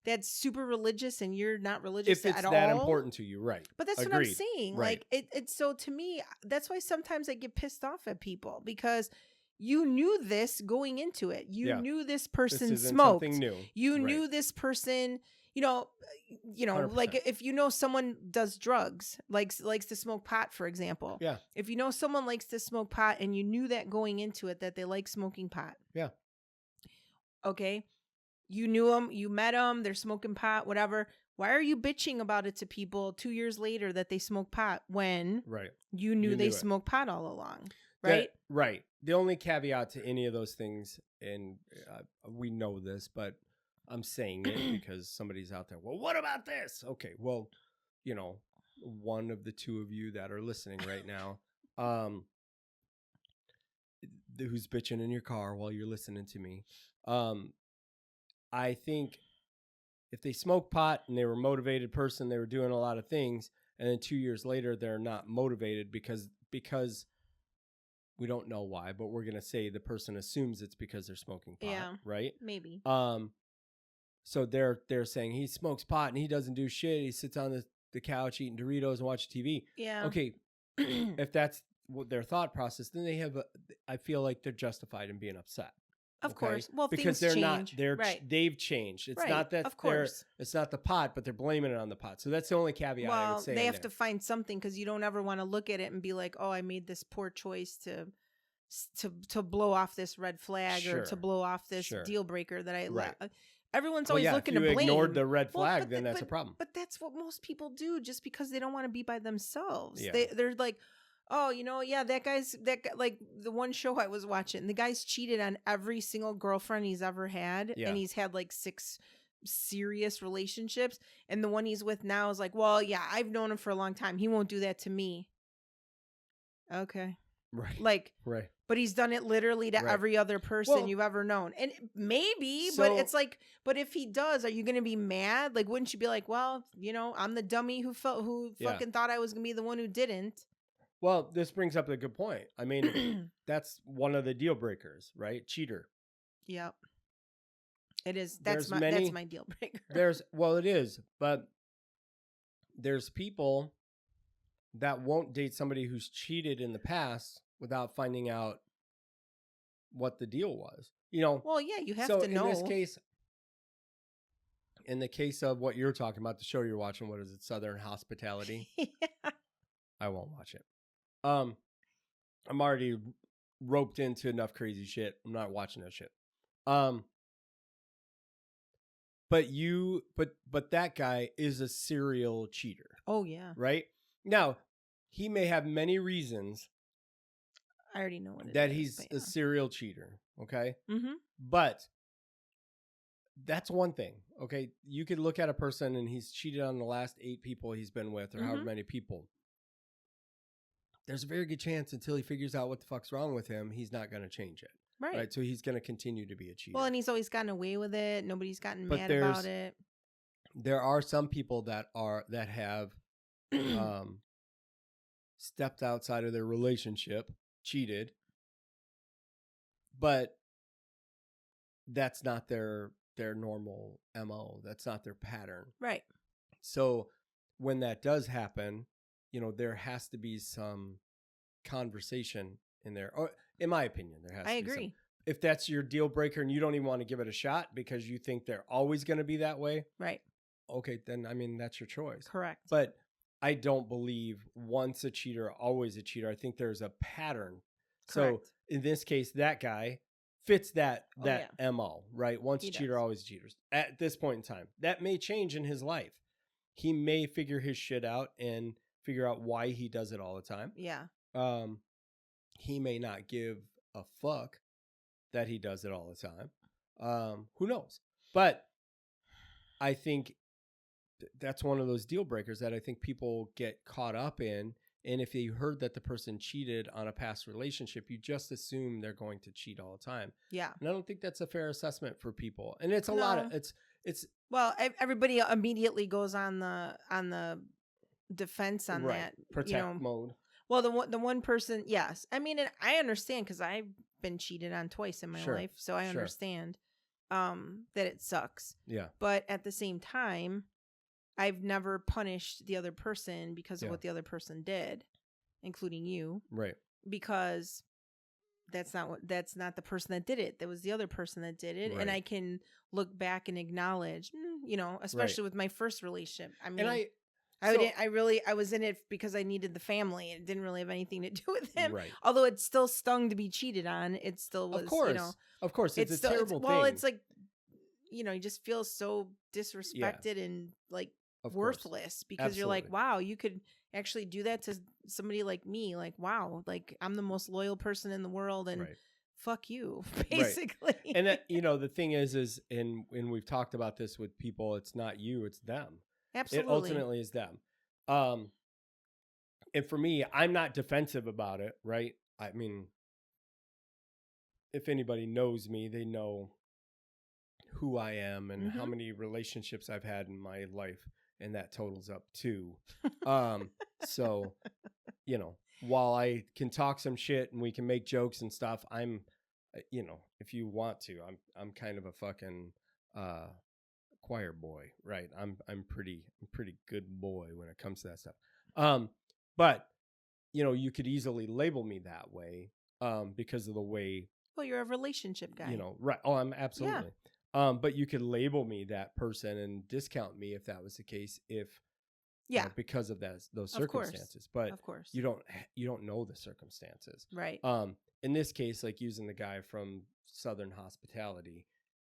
Speaker 1: that's super religious and you're not religious at all.
Speaker 2: If it's that important to you, right.
Speaker 1: But that's
Speaker 2: Agreed.
Speaker 1: what I'm saying.
Speaker 2: Right.
Speaker 1: Like it's so to me, that's why sometimes I get pissed off at people, because you knew this going into it. You knew this person smoked.
Speaker 2: Something new.
Speaker 1: You knew this person, like if someone does drugs, likes to smoke pot, for example.
Speaker 2: Yeah.
Speaker 1: If someone likes to smoke pot and you knew that going into it, that they like smoking pot.
Speaker 2: Yeah.
Speaker 1: Okay. You knew them, you met them, they're smoking pot, whatever. Why are you bitching about it to people 2 years later that they smoke pot when you knew they smoked pot all along? Right?
Speaker 2: Right. The only caveat to any of those things, and we know this, but I'm saying it because somebody's out there. Well, what about this? Okay. Well, one of the two of you that are listening right now, who's bitching in your car while you're listening to me. I think if they smoke pot and they were a motivated person, they were doing a lot of things, and then 2 years later, they're not motivated because we don't know why, but we're going to say the person assumes it's because they're smoking pot, right?
Speaker 1: Maybe.
Speaker 2: So they're saying he smokes pot and he doesn't do shit. He sits on the couch eating Doritos and watching TV.
Speaker 1: Yeah.
Speaker 2: Okay. If that's what their thought process, then I feel like they're justified in being upset.
Speaker 1: Of course. Well,
Speaker 2: because
Speaker 1: they've
Speaker 2: changed. It's
Speaker 1: right.
Speaker 2: not that
Speaker 1: of course.
Speaker 2: It's not the pot, but they're blaming it on the pot. So that's the only caveat I would say.
Speaker 1: They have to find something, because you don't ever want to look at it and be like, oh, I made this poor choice to blow off this red flag or to blow off this deal breaker that I everyone's always looking to blame.
Speaker 2: If you ignored the red flag, then that's a problem.
Speaker 1: But that's what most people do, just because they don't want to be by themselves. Yeah. They're like, oh, that guy, like the one show I was watching, the guy's cheated on every single girlfriend he's ever had. Yeah. And he's had like 6 serious relationships. And the one he's with now is like, well, yeah, I've known him for a long time. He won't do that to me. Okay.
Speaker 2: Right.
Speaker 1: But he's done it literally to every other person you've ever known. And maybe, but it's like, but if he does, are you going to be mad? Like, wouldn't you be like, well, I'm the dummy who fucking thought I was going to be the one who didn't.
Speaker 2: Well, this brings up a good point. I mean, that's one of the deal breakers, right? Cheater.
Speaker 1: Yep. It is. That's my deal breaker.
Speaker 2: It is, but there's people that won't date somebody who's cheated in the past without finding out what the deal was.
Speaker 1: Well, yeah, you have to know.
Speaker 2: In the case of what you're talking about, the show you're watching, what is it, Southern Hospitality?
Speaker 1: Yeah.
Speaker 2: I won't watch it. I'm already roped into enough crazy shit. I'm not watching that shit. But that guy is a serial cheater.
Speaker 1: Oh yeah.
Speaker 2: Right? Now, he may have many reasons.
Speaker 1: I already know what it
Speaker 2: that
Speaker 1: is,
Speaker 2: he's a serial cheater. Okay.
Speaker 1: Mm-hmm.
Speaker 2: But that's one thing. Okay. You could look at a person and he's cheated on the last 8 people he's been with, or however many people. There's a very good chance until he figures out what the fuck's wrong with him, he's not going to change it. Right. So he's going to continue to be a cheater.
Speaker 1: Well, and he's always gotten away with it. Nobody's gotten mad about it.
Speaker 2: There are some people that have stepped outside of their relationship, cheated, but that's not their normal MO. That's not their pattern.
Speaker 1: Right.
Speaker 2: So when that does happen, there has to be some conversation in there. Or, in my opinion, there has to be. I
Speaker 1: agree.
Speaker 2: If that's your deal breaker and you don't even want to give it a shot because you think they're always going to be that way.
Speaker 1: Right.
Speaker 2: Okay, then, that's your choice.
Speaker 1: Correct.
Speaker 2: But I don't believe once a cheater, always a cheater. I think there's a pattern. Correct. So in this case, that guy fits that MO, right? Once a cheater, always a cheater. At this point in time, that may change in his life. He may figure his shit out and figure out why he does it all the time.
Speaker 1: Yeah.
Speaker 2: He may not give a fuck that he does it all the time. Who knows? But I think that's one of those deal breakers that I think people get caught up in. And if you heard that the person cheated on a past relationship, you just assume they're going to cheat all the time.
Speaker 1: Yeah.
Speaker 2: And I don't think that's a fair assessment for people. And it's a lot of it's
Speaker 1: well, everybody immediately goes on the defense on that
Speaker 2: protect mode.
Speaker 1: Well, the one person, yes. I mean, and I understand because I've been cheated on twice in my life, so I understand that it sucks.
Speaker 2: Yeah.
Speaker 1: But at the same time, I've never punished the other person because of what the other person did, including you.
Speaker 2: Right.
Speaker 1: Because that's not the person that did it. That was the other person that did it.
Speaker 2: Right.
Speaker 1: And I can look back and acknowledge, especially with my first relationship. I mean, I was in it because I needed the family. It didn't really have anything to do with him.
Speaker 2: Right.
Speaker 1: Although it still stung to be cheated on. It still was,
Speaker 2: Of course, it's a terrible thing.
Speaker 1: Well, it's like, you just feel so disrespected and like worthless because you're like, wow, you could actually do that to somebody like me. Like, wow, like I'm the most loyal person in the world and fuck you, basically.
Speaker 2: Right. And that, the thing is, and we've talked about this with people, it's not you, it's them.
Speaker 1: Absolutely.
Speaker 2: It ultimately is them. And for me, I'm not defensive about it, right? I mean, if anybody knows me, they know who I am and how many relationships I've had in my life. And that totals up to. So, while I can talk some shit and we can make jokes and stuff, I'm, if you want to, I'm kind of a fucking choir boy, right? I'm pretty good boy when it comes to that stuff. But you could easily label me that way because of the way.
Speaker 1: Well, you're a relationship guy.
Speaker 2: Right? Oh, I'm absolutely. Yeah. But you could label me that person and discount me if that was the case. If because of those circumstances. But
Speaker 1: of course,
Speaker 2: you don't know the circumstances,
Speaker 1: right?
Speaker 2: In this case, like using the guy from Southern Hospitality.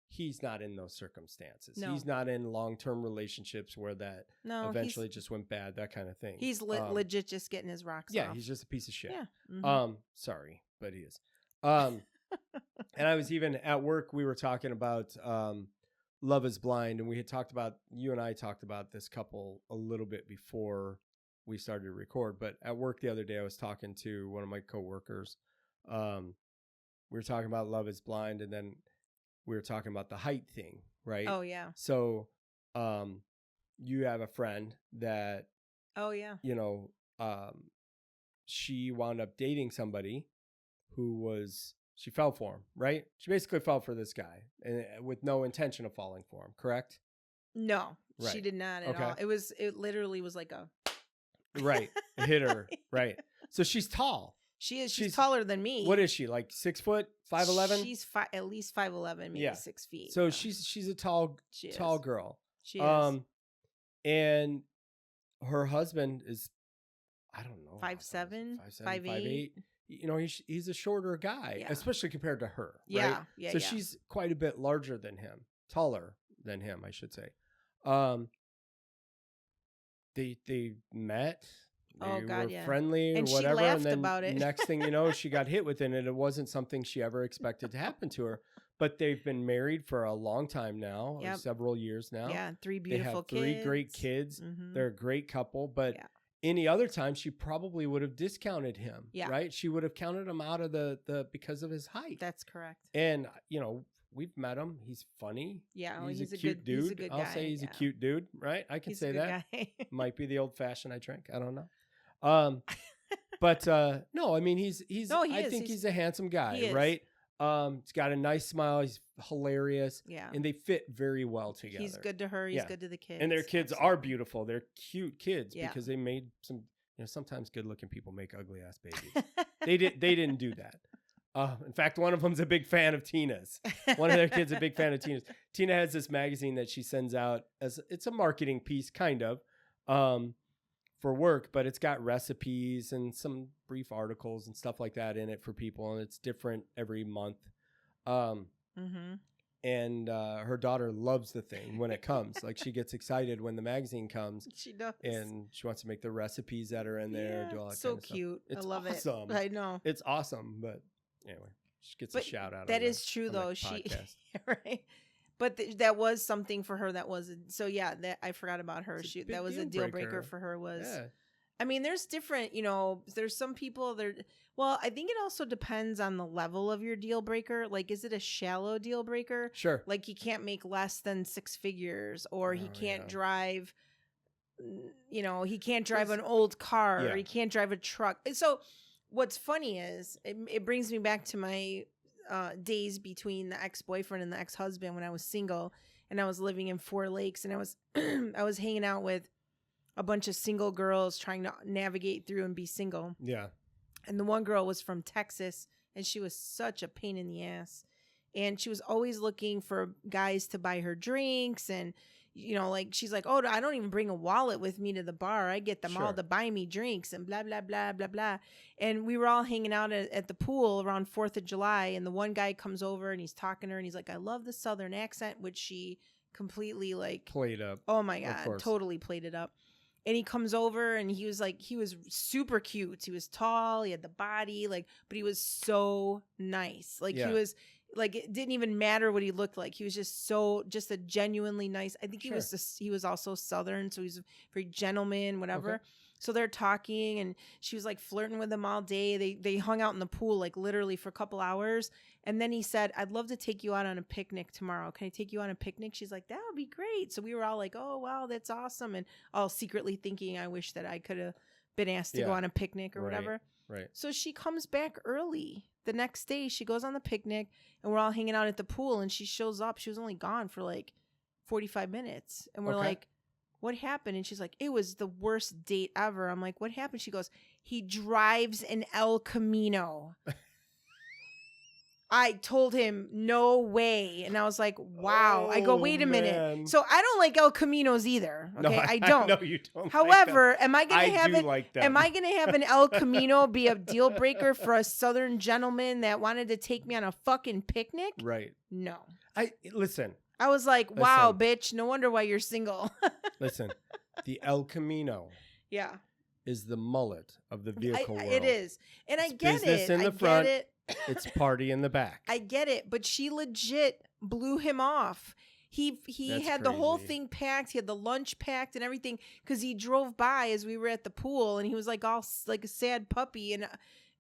Speaker 2: He's not in those circumstances. No. He's not in long-term relationships where that eventually just went bad, that kind of thing.
Speaker 1: He's legit just getting his rocks off.
Speaker 2: Yeah, he's just a piece of shit.
Speaker 1: Yeah. Mm-hmm.
Speaker 2: Sorry, but he is. And I was even at work, we were talking about Love is Blind, and you and I talked about this couple a little bit before we started to record, but at work the other day, I was talking to one of my coworkers. We were talking about Love is Blind, and then we were talking about the height thing, right?
Speaker 1: Oh, yeah.
Speaker 2: So, you have a friend that,
Speaker 1: oh, yeah.
Speaker 2: She wound up dating somebody she fell for him, right? She basically fell for this guy and with no intention of falling for him, correct?
Speaker 1: No, she did not at all. It literally was like a.
Speaker 2: Right. Hit her. Right. So she's tall.
Speaker 1: She is. She's taller than me.
Speaker 2: What is she? Like 6 foot, 5'11"?
Speaker 1: She's at least 5'11", maybe 6 feet.
Speaker 2: So she's a tall girl.
Speaker 1: She is.
Speaker 2: And her husband is, I don't know,
Speaker 1: 5'7",
Speaker 2: 5'8". He's a shorter guy, especially compared to her.
Speaker 1: Yeah.
Speaker 2: Right?
Speaker 1: Yeah.
Speaker 2: So she's quite a bit larger than him, taller than him, I should say. They met. They were friendly or
Speaker 1: and
Speaker 2: whatever.
Speaker 1: She laughed
Speaker 2: and then
Speaker 1: about it.
Speaker 2: Next thing you know, she got hit with it, and it wasn't something she ever expected to happen to her. But they've been married for a long time now, several years now.
Speaker 1: Yeah, 3 beautiful kids.
Speaker 2: They have 3 great kids.
Speaker 1: Mm-hmm.
Speaker 2: They're a great couple. But any other time, she probably would have discounted him, right? She would have counted him out of the because of his height.
Speaker 1: That's correct.
Speaker 2: And, we've met him. He's funny.
Speaker 1: Yeah,
Speaker 2: he's a cute dude.
Speaker 1: He's a good guy.
Speaker 2: I'll say he's a cute dude, right? I can say that. Might be the old fashioned I drink. I don't know. But no, I mean he's I think he's a handsome guy, right? He's got a nice smile. He's hilarious.
Speaker 1: Yeah.
Speaker 2: And they fit very well together.
Speaker 1: He's good to her. He's good to the kids.
Speaker 2: And their kids are beautiful. They're cute kids because they made some, sometimes good looking people make ugly ass babies. They didn't do that. In fact, one of them's a big fan of Tina's. One of their kids is a big fan of Tina's. Tina has this magazine that she sends out it's a marketing piece kind of, for work, but it's got recipes and some brief articles and stuff like that in it for people, and it's different every month. And her daughter loves the thing when it comes. Like she gets excited when the magazine comes.
Speaker 1: She does,
Speaker 2: and she wants to make the recipes that are in there. Do all that
Speaker 1: so
Speaker 2: kind of
Speaker 1: cute.
Speaker 2: It's
Speaker 1: I love
Speaker 2: awesome.
Speaker 1: it. I know
Speaker 2: it's awesome, but anyway, she gets a shout out.
Speaker 1: That is true, though. She right. But that was something for her. That was so yeah. That I forgot about her. That was a deal breaker for her. Was I mean, there's different. There's some people there. Well, I think it also depends on the level of your deal breaker. Like, is it a shallow deal breaker?
Speaker 2: Sure.
Speaker 1: Like he can't make less than 6 figures, or he can't drive. He can't drive an old car, or he can't drive a truck. So, what's funny is it brings me back to my days between the ex-boyfriend and the ex-husband when I was single and I was living in 4 Lakes, and I was I was hanging out with a bunch of single girls trying to navigate through and be single.
Speaker 2: Yeah.
Speaker 1: And the one girl was from Texas, and she was such a pain in the ass. And she was always looking for guys to buy her drinks. And, like, she's like, oh, I don't even bring a wallet with me to the bar. I get them all to buy me drinks and blah, blah, blah, blah, blah. And we were all hanging out at the pool around 4th of July. And the one guy comes over and he's talking to her and he's like, I love the Southern accent, which she completely
Speaker 2: played up.
Speaker 1: Oh my God, totally played it up. And he comes over and he was super cute. He was tall, he had the body, but he was so nice. He was it didn't even matter what he looked like. He was just a genuinely nice. I think he was also Southern, so he's a very gentleman, whatever. Okay. So they're talking and she was flirting with him all day. They hung out in the pool literally for a couple hours. And then he said, I'd love to take you out on a picnic tomorrow. Can I take you on a picnic? She's like, that would be great. So we were all like, oh, wow, that's awesome. And all secretly thinking, I wish that I could have been asked to go on a picnic or whatever.
Speaker 2: Right.
Speaker 1: So she comes back early. The next day, she goes on the picnic and we're all hanging out at the pool. And she shows up. She was only gone for 45 minutes. And we're like, what happened? And she's like, it was the worst date ever. I'm like, what happened? She goes, he drives an El Camino. I told him, no way. And I was like, wow. I go, wait a minute. So I don't like El Caminos either. Okay, no, I don't.
Speaker 2: No, you don't.
Speaker 1: However, am I going to have an El Camino be a deal breaker for a Southern gentleman that wanted to take me on a fucking picnic?
Speaker 2: Right.
Speaker 1: No.
Speaker 2: Listen.
Speaker 1: I was like, wow, bitch. No wonder why you're single.
Speaker 2: Listen, the El Camino.
Speaker 1: Yeah.
Speaker 2: Is the mullet of the vehicle world.
Speaker 1: It is. And I get it.
Speaker 2: Business in the front. It's party in the back.
Speaker 1: I get it, but she legit blew him off. He had the whole thing packed. He had the lunch packed and everything because he drove by as we were at the pool and he was all like a sad puppy. And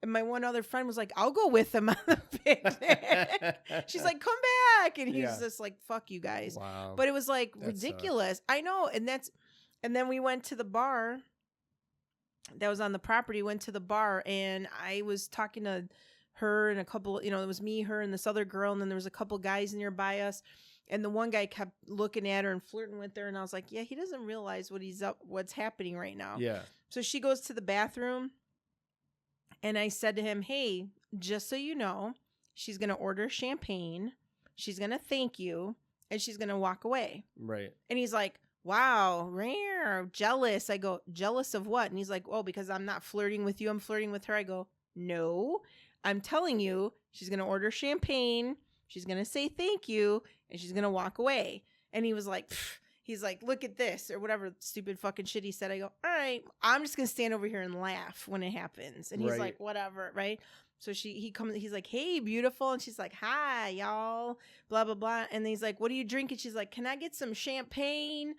Speaker 1: my one other friend was like, I'll go with him on the picnic. She's like, come back. And he's just like, fuck you guys.
Speaker 2: Wow.
Speaker 1: But it was ridiculous. I know. And then we went to the bar that was on the property, went to the bar and I was talking to her and a couple, it was me, her, and this other girl, and then there was a couple guys nearby us, and the one guy kept looking at her and flirting with her, and I was like, yeah, he doesn't realize what's happening right now.
Speaker 2: Yeah.
Speaker 1: So she goes to the bathroom, and I said to him, hey, just so you know, she's gonna order champagne, she's gonna thank you, and she's gonna walk away.
Speaker 2: Right.
Speaker 1: And he's like, wow, rare, jealous. I go, jealous of what? And he's like, oh, because I'm not flirting with you, I'm flirting with her. I go, no, I'm telling you, she's going to order champagne, she's going to say thank you, and she's going to walk away. And he was like, he's like, look at this, or whatever stupid fucking shit he said. I go, all right, I'm just going to stand over here and laugh when it happens. And he's like, whatever, right? So he comes, he's like, hey, beautiful. And she's like, hi, y'all, blah, blah, blah. And he's like, what are you drinking? She's like, can I get some champagne?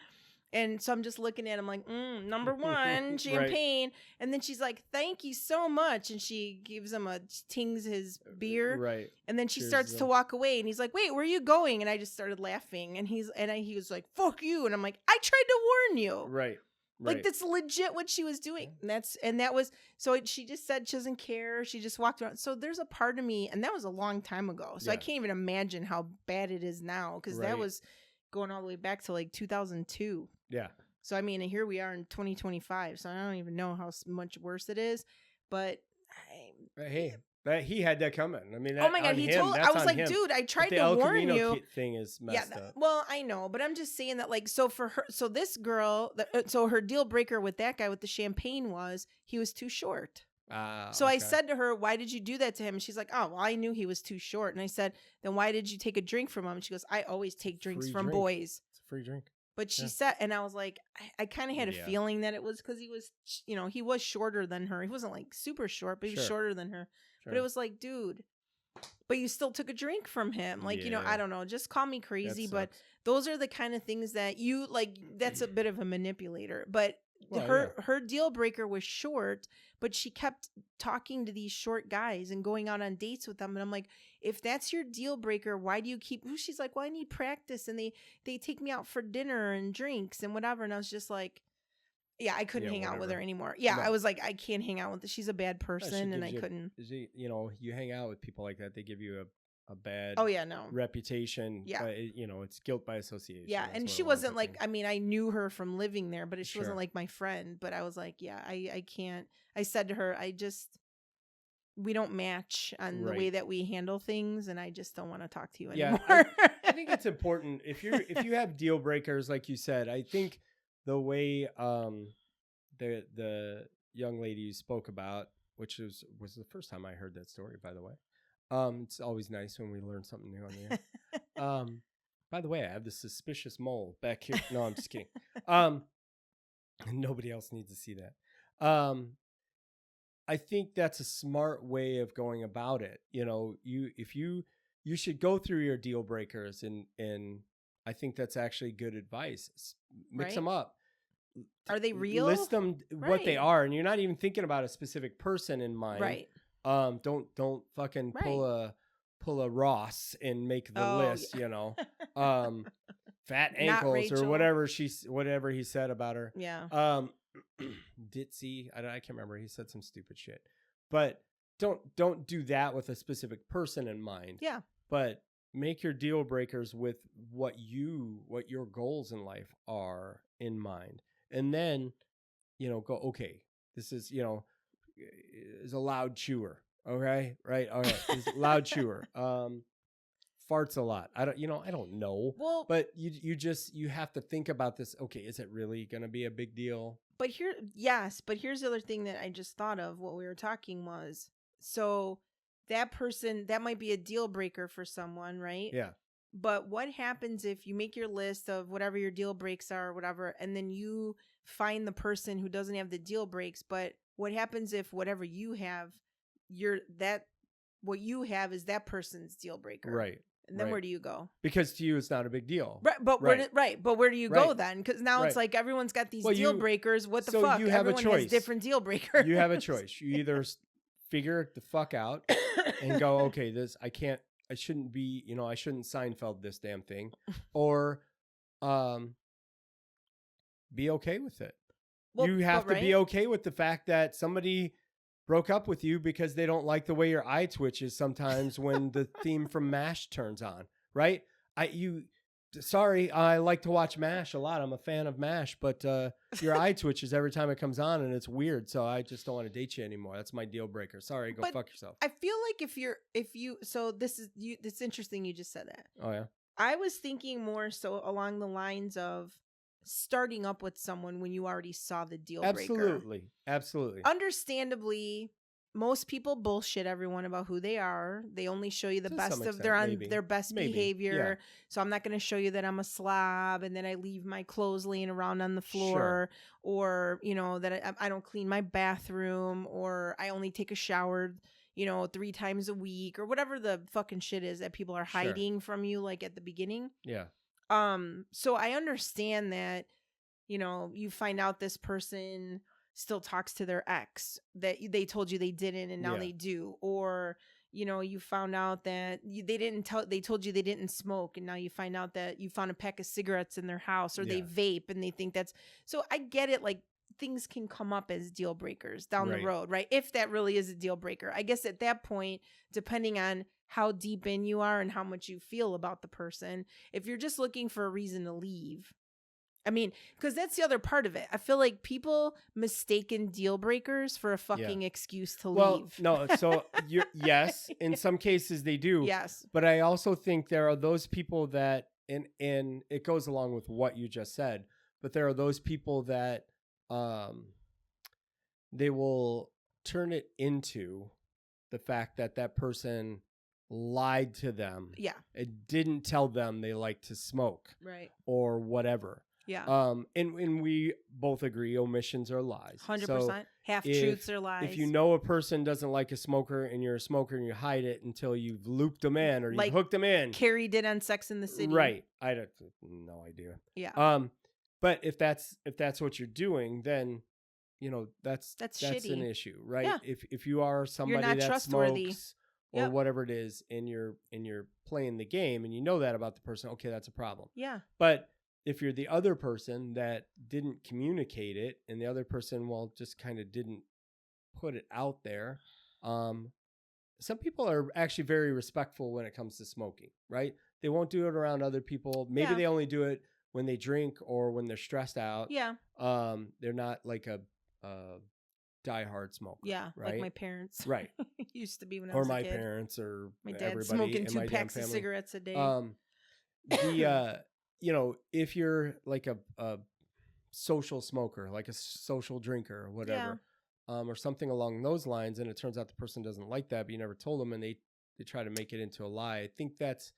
Speaker 1: And so I'm just looking at him like, number one, champagne. Right. And then she's like, thank you so much. And she gives him tings his beer.
Speaker 2: Right.
Speaker 1: And then she starts to walk away. And he's like, wait, where are you going? And I just started laughing. And he was like, fuck you. And I'm like, I tried to warn you.
Speaker 2: Right.
Speaker 1: Like, that's legit what she was doing. So she just said she doesn't care. She just walked around. So there's a part of me, and that was a long time ago. So I can't even imagine how bad it is now. Because that was going all the way back to 2002.
Speaker 2: Yeah.
Speaker 1: So, I mean, here we are in 2025. So I don't even know how much worse it is. But
Speaker 2: he had that coming. I mean,
Speaker 1: oh my God, I was like, dude, I tried to warn you.
Speaker 2: Thing is messed up.
Speaker 1: Well, I know, but I'm just saying that, so for her, so this girl, so her deal breaker with that guy with the champagne was he was too short. So I said to her, why did you do that to him? And she's like, oh, well, I knew he was too short. And I said, then why did you take a drink from him? And she goes, I always take drinks from boys.
Speaker 2: It's a free drink.
Speaker 1: But she said, and I was like, I kind of had a feeling that it was because he was, he was shorter than her. He wasn't super short, but he was shorter than her. Sure. But it was like, dude, but you still took a drink from him. Like,
Speaker 2: Yeah.
Speaker 1: I don't know, just call me crazy,
Speaker 2: That
Speaker 1: but
Speaker 2: sucks.
Speaker 1: those are the kind of things that you like, that's a bit of a manipulator. But
Speaker 2: Well,
Speaker 1: her deal breaker was short, but she kept talking to these short guys and going out on dates with them. And I'm like, if that's your deal breaker, why do you keep, she's like, well, I need practice. And they take me out for dinner and drinks and whatever. And I was just like, yeah, I couldn't hang out with her anymore. Yeah,
Speaker 2: No.
Speaker 1: I was like, I can't hang out with her. She's a bad person, and I couldn't.
Speaker 2: You hang out with people like that, they give you a bad reputation.
Speaker 1: Yeah.
Speaker 2: It's guilt by association.
Speaker 1: Yeah, and she wasn't like, I mean, I knew her from living there, but she wasn't like my friend. But I was like, yeah, I can't. I said to her, we don't match on the way that we handle things, and I just don't want to talk to you anymore.
Speaker 2: I think it's important if you have deal breakers, like you said. I think the way the young lady you spoke about, which was the first time I heard that story, by the way. It's always nice when we learn something new on the air. By the way, I have this suspicious mole back here. No, I'm just kidding. Nobody else needs to see that. I think that's a smart way of going about it. You should go through your deal breakers, and I think that's actually good advice. Mix them up.
Speaker 1: Are they real?
Speaker 2: List them what they are, and you're not even thinking about a specific person in mind.
Speaker 1: Right.
Speaker 2: Don't fucking pull a Ross and make the list. Yeah. Fat ankles or whatever he said about her.
Speaker 1: Yeah.
Speaker 2: Ditzy. I can't remember. He said some stupid shit, but don't do that with a specific person in mind.
Speaker 1: Yeah.
Speaker 2: But make your deal breakers with what your goals in life are in mind. And then, go, okay, this is a loud chewer. Okay. Right. All right. He's a loud chewer. Farts a lot. I don't know.
Speaker 1: Well,
Speaker 2: but you have to think about this. Okay. Is it really going to be a big deal?
Speaker 1: But here's the other thing that I just thought of. What we were talking was, so that person, that might be a deal breaker for someone, right?
Speaker 2: Yeah.
Speaker 1: But what happens if you make your list of whatever your deal breaks are or whatever, and then you find the person who doesn't have the deal breaks? But what happens if whatever you have, what you have is that person's deal breaker?
Speaker 2: Right.
Speaker 1: And then where do you go?
Speaker 2: Because to you, it's not a big deal.
Speaker 1: Right. But where do you go then? Because now it's like everyone's got these deal breakers. What the fuck?
Speaker 2: You have
Speaker 1: Everyone
Speaker 2: a choice.
Speaker 1: has different deal breakers.
Speaker 2: You have a choice. You either figure it the fuck out and go, okay, I shouldn't be, I shouldn't Seinfeld this damn thing, or be okay with it. Well, you have to be okay with the fact that somebody broke up with you because they don't like the way your eye twitches sometimes when the theme from MASH turns on, right? Sorry, I like to watch MASH a lot. I'm a fan of MASH, but your eye twitches every time it comes on, and it's weird. So I just don't want to date you anymore. That's my deal breaker. Sorry, go fuck yourself.
Speaker 1: I feel like it's interesting you just said that.
Speaker 2: Oh yeah.
Speaker 1: I was thinking more so along the lines of starting up with someone when you already saw the deal breaker.
Speaker 2: Absolutely.
Speaker 1: Understandably, most people bullshit everyone about who they are. They only show you the best of their best behavior. Yeah. So I'm not going to show you that I'm a slob and then I leave my clothes laying around on the floor, or that I don't clean my bathroom, or I only take a shower 3 times a week, or whatever the fucking shit is that people are hiding from you, like at the beginning.
Speaker 2: Yeah.
Speaker 1: So I understand that, you find out this person still talks to their ex that they told you they didn't, and now they do. Or, you found out that they told you they didn't smoke, and now you find out that you found a pack of cigarettes in their house, or they vape and they think that's, so I get it. Like, things can come up as deal breakers down the road, right? If that really is a deal breaker. I guess at that point, depending on how deep in you are and how much you feel about the person, if you're just looking for a reason to leave, I mean, because that's the other part of it. I feel like people mistaken deal breakers for a fucking excuse to leave.
Speaker 2: No, so yes, in some cases they do.
Speaker 1: Yes.
Speaker 2: But I also think there are those people that, and it goes along with what you just said, but there are those people that they will turn it into the fact that person lied to them.
Speaker 1: Yeah.
Speaker 2: It didn't tell them they like to smoke.
Speaker 1: Right.
Speaker 2: Or whatever.
Speaker 1: Yeah.
Speaker 2: And we both agree omissions are lies.
Speaker 1: 100%.
Speaker 2: So
Speaker 1: half truths are lies.
Speaker 2: If you know a person doesn't like a smoker and you're a smoker and you hide it until you've looped them in or
Speaker 1: Like
Speaker 2: you've hooked them in.
Speaker 1: Carrie did on Sex in the City.
Speaker 2: Right. I don't no idea.
Speaker 1: Yeah.
Speaker 2: But if that's what you're doing, then that's
Speaker 1: shitty.
Speaker 2: an issue, right?
Speaker 1: Yeah.
Speaker 2: If you are somebody
Speaker 1: not
Speaker 2: that
Speaker 1: trustworthy.
Speaker 2: smokes or whatever it is, and you're playing the game and you know that about the person, okay, that's a problem.
Speaker 1: Yeah.
Speaker 2: But if you're the other person that didn't communicate it and the other person, just kind of didn't put it out there, some people are actually very respectful when it comes to smoking, right? They won't do it around other people. Maybe they only do it when they drink or when they're stressed out.
Speaker 1: Yeah.
Speaker 2: They're not like a diehard smoker.
Speaker 1: Yeah,
Speaker 2: right?
Speaker 1: like my parents.
Speaker 2: Right.
Speaker 1: Used to be when I was a kid.
Speaker 2: Or my parents or
Speaker 1: my dad
Speaker 2: everybody
Speaker 1: smoking
Speaker 2: in
Speaker 1: 2
Speaker 2: my
Speaker 1: packs
Speaker 2: damn
Speaker 1: of
Speaker 2: family.
Speaker 1: cigarettes a day.
Speaker 2: If you're like a social smoker, like a social drinker or whatever, or something along those lines, and it turns out the person doesn't like that, but you never told them, and they try to make it into a lie. I think that's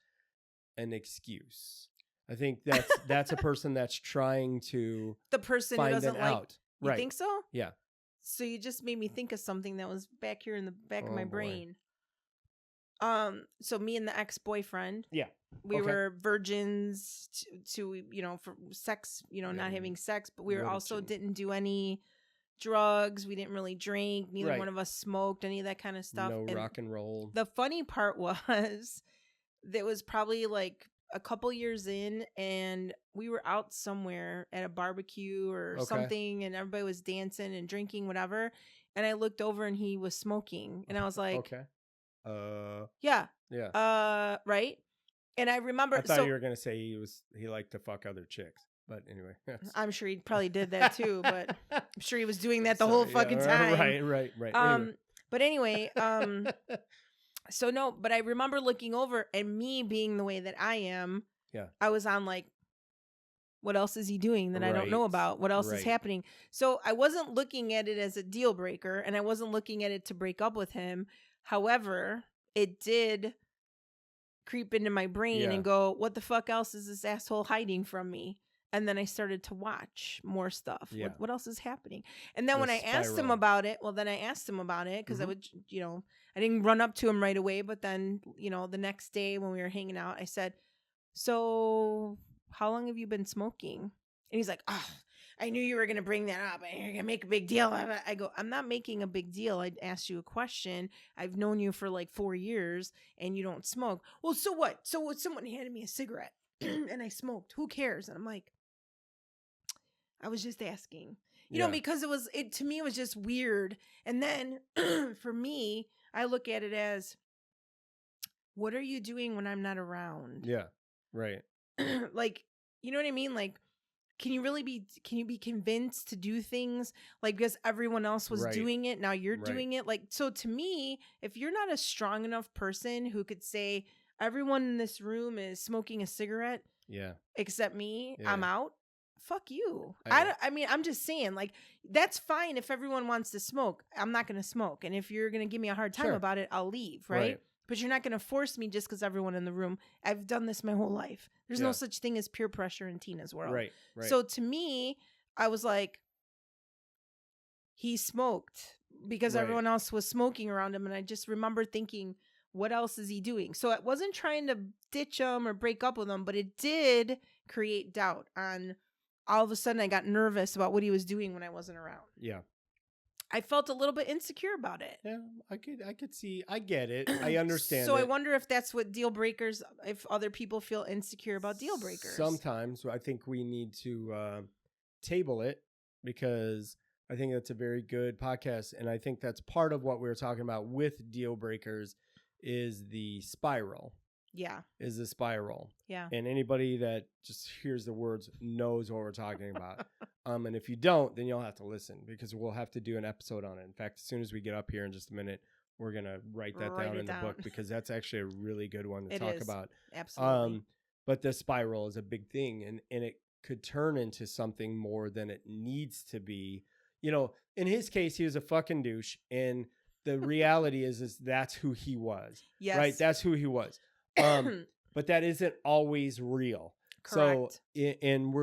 Speaker 2: an excuse. I think that's a person that's trying to
Speaker 1: the person
Speaker 2: find
Speaker 1: who doesn't
Speaker 2: an
Speaker 1: like.
Speaker 2: out.
Speaker 1: You
Speaker 2: Right.
Speaker 1: think so?
Speaker 2: Yeah.
Speaker 1: So you just made me think of something that was back here in the back of my
Speaker 2: boy.
Speaker 1: brain. So me and the ex-boyfriend.
Speaker 2: Yeah.
Speaker 1: We were virgins to for sex, not having sex, but we were also didn't do any drugs. We didn't really drink. Neither one of us smoked, any of that kind of stuff.
Speaker 2: No
Speaker 1: and
Speaker 2: rock and roll.
Speaker 1: The funny part was that was probably like a couple years in, and we were out somewhere at a barbecue or something, and everybody was dancing and drinking, whatever. And I looked over and he was smoking, and I was like, right. And I remember.
Speaker 2: I thought you were gonna say he liked to fuck other chicks, but anyway,
Speaker 1: I'm sure he probably did that too. But I'm sure he was doing that the whole fucking time.
Speaker 2: Right.
Speaker 1: But anyway, so no, but I remember looking over and me being the way that I am.
Speaker 2: Yeah.
Speaker 1: I was on like, what else is he doing that I don't know about? What else is happening? So I wasn't looking at it as a deal breaker, and I wasn't looking at it to break up with him. However, it did creep into my brain and go, what the fuck else is this asshole hiding from me? And then I started to watch more stuff.
Speaker 2: Yeah.
Speaker 1: What else is happening? And then when I asked him about it, because I would, I didn't run up to him right away. But then, the next day when we were hanging out, I said, so how long have you been smoking? And he's like, oh, I knew you were going to bring that up. You're going to make a big deal. I go, I'm not making a big deal. I asked you a question. I've known you for like 4 years and you don't smoke. Well, so what? So what? Someone handed me a cigarette and I smoked. Who cares? And I'm like, I was just asking, because to me, it was just weird. And then for me, I look at it as, what are you doing when I'm not around?
Speaker 2: Yeah. Right.
Speaker 1: Like, you know what I mean? Like, can you be convinced to do things like because everyone else was doing it, now you're doing it? Like, so to me, if you're not a strong enough person who could say everyone in this room is smoking a cigarette, except me, I'm out. Fuck you. I mean, I'm just saying, like, that's fine if everyone wants to smoke. I'm not going to smoke. And if you're going to give me a hard time about it, I'll leave, right? But you're not going to force me just because everyone in the room. I've done this my whole life. There's no such thing as peer pressure in Tina's world.
Speaker 2: Right.
Speaker 1: So to me, I was like, he smoked because everyone else was smoking around him. And I just remember thinking, what else is he doing? So I wasn't trying to ditch him or break up with him, but it did create doubt on. All of a sudden, I got nervous about what he was doing when I wasn't around.
Speaker 2: Yeah.
Speaker 1: I felt a little bit insecure about it.
Speaker 2: Yeah, I could see. I get it. I understand.
Speaker 1: So I wonder if that's what deal breakers. If other people feel insecure about deal breakers.
Speaker 2: Sometimes I think we need to table it because I think that's a very good podcast, and I think that's part of what we were talking about with deal breakers is the spiral.
Speaker 1: Yeah.
Speaker 2: Is the spiral.
Speaker 1: Yeah.
Speaker 2: And anybody that just hears the words knows what we're talking about. And if you don't, then you'll have to listen because we'll have to do an episode on it. In fact, as soon as we get up here in just a minute, we're going to write that down in the book because that's actually a really good one to talk about.
Speaker 1: Absolutely.
Speaker 2: But the spiral is a big thing and it could turn into something more than it needs to be. In his case, he was a fucking douche. And the reality is that's who he was.
Speaker 1: Yes.
Speaker 2: Right? That's who he was. But that isn't always real.
Speaker 1: Correct.
Speaker 2: So, and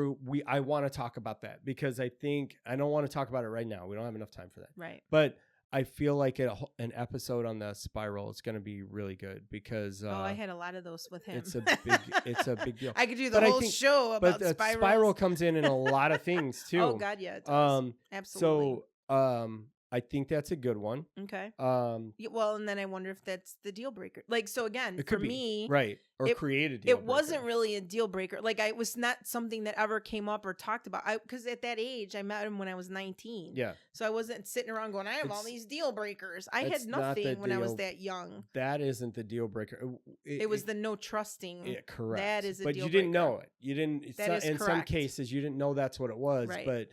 Speaker 2: I want to talk about that because I think I don't want to talk about it right now. We don't have enough time for that.
Speaker 1: Right.
Speaker 2: But I feel like an episode on the spiral is going to be really good because
Speaker 1: I had a lot of those with him.
Speaker 2: It's a big deal.
Speaker 1: I could do the whole show about
Speaker 2: but
Speaker 1: spirals.
Speaker 2: Spiral comes in a lot of things too.
Speaker 1: Oh God, yeah, it does. Absolutely.
Speaker 2: So I think that's a good one.
Speaker 1: Okay. Well, and then I wonder if that's the deal breaker. Like, so again,
Speaker 2: it
Speaker 1: for
Speaker 2: could be,
Speaker 1: me,
Speaker 2: right, or create a deal breaker.
Speaker 1: It wasn't really a deal breaker. Like, it was not something that ever came up or talked about. Because at that age, I met him when I was 19.
Speaker 2: Yeah.
Speaker 1: So I wasn't sitting around going, I have all these deal breakers. I had nothing when I was that young.
Speaker 2: That isn't the deal breaker.
Speaker 1: It was the no trusting.
Speaker 2: Yeah, correct.
Speaker 1: That is a deal breaker.
Speaker 2: But you didn't know it. You didn't.
Speaker 1: That is
Speaker 2: in
Speaker 1: correct.
Speaker 2: some cases, you didn't know that's what it was.
Speaker 1: Right.
Speaker 2: But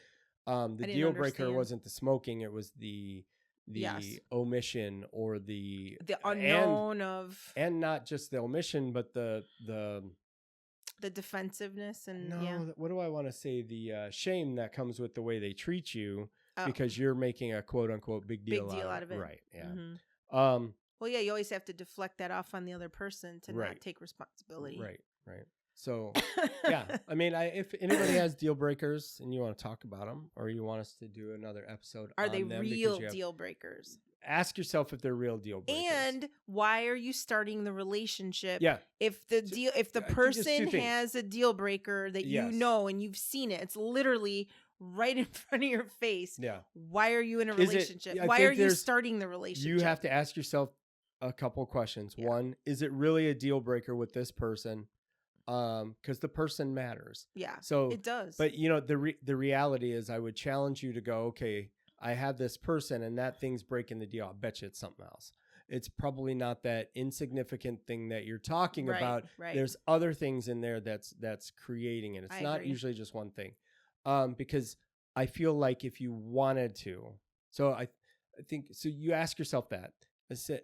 Speaker 2: the deal breaker wasn't the smoking. It was the omission or the
Speaker 1: unknown
Speaker 2: and not just the omission, but the
Speaker 1: defensiveness and
Speaker 2: what do I want to say? The shame that comes with the way they treat you because you're making a quote unquote big deal out of it. Right. Yeah.
Speaker 1: Mm-hmm. Well, yeah, you always have to deflect that off on the other person to not take responsibility.
Speaker 2: Right. Right. So, yeah, I mean, if anybody has deal breakers and you want to talk about them or you want us to do another episode
Speaker 1: are they real deal breakers?
Speaker 2: Ask yourself if they're real deal breakers.
Speaker 1: And why are you starting the relationship?
Speaker 2: Yeah.
Speaker 1: If the person has a deal breaker that you know and you've seen it, it's literally right in front of your face.
Speaker 2: Yeah.
Speaker 1: Why are you in a relationship? Why are you starting the relationship?
Speaker 2: You have to ask yourself a couple questions. Yeah. One, is it really a deal breaker with this person? Because the person matters.
Speaker 1: Yeah,
Speaker 2: so
Speaker 1: it does.
Speaker 2: But the reality is, I would challenge you to go, okay, I have this person, and that thing's breaking the deal. I bet you it's something else. It's probably not that insignificant thing that you're talking about. Right. There's other things in there that's creating it. It's not usually just one thing. Because I feel like if you wanted to, so I think so. You ask yourself that,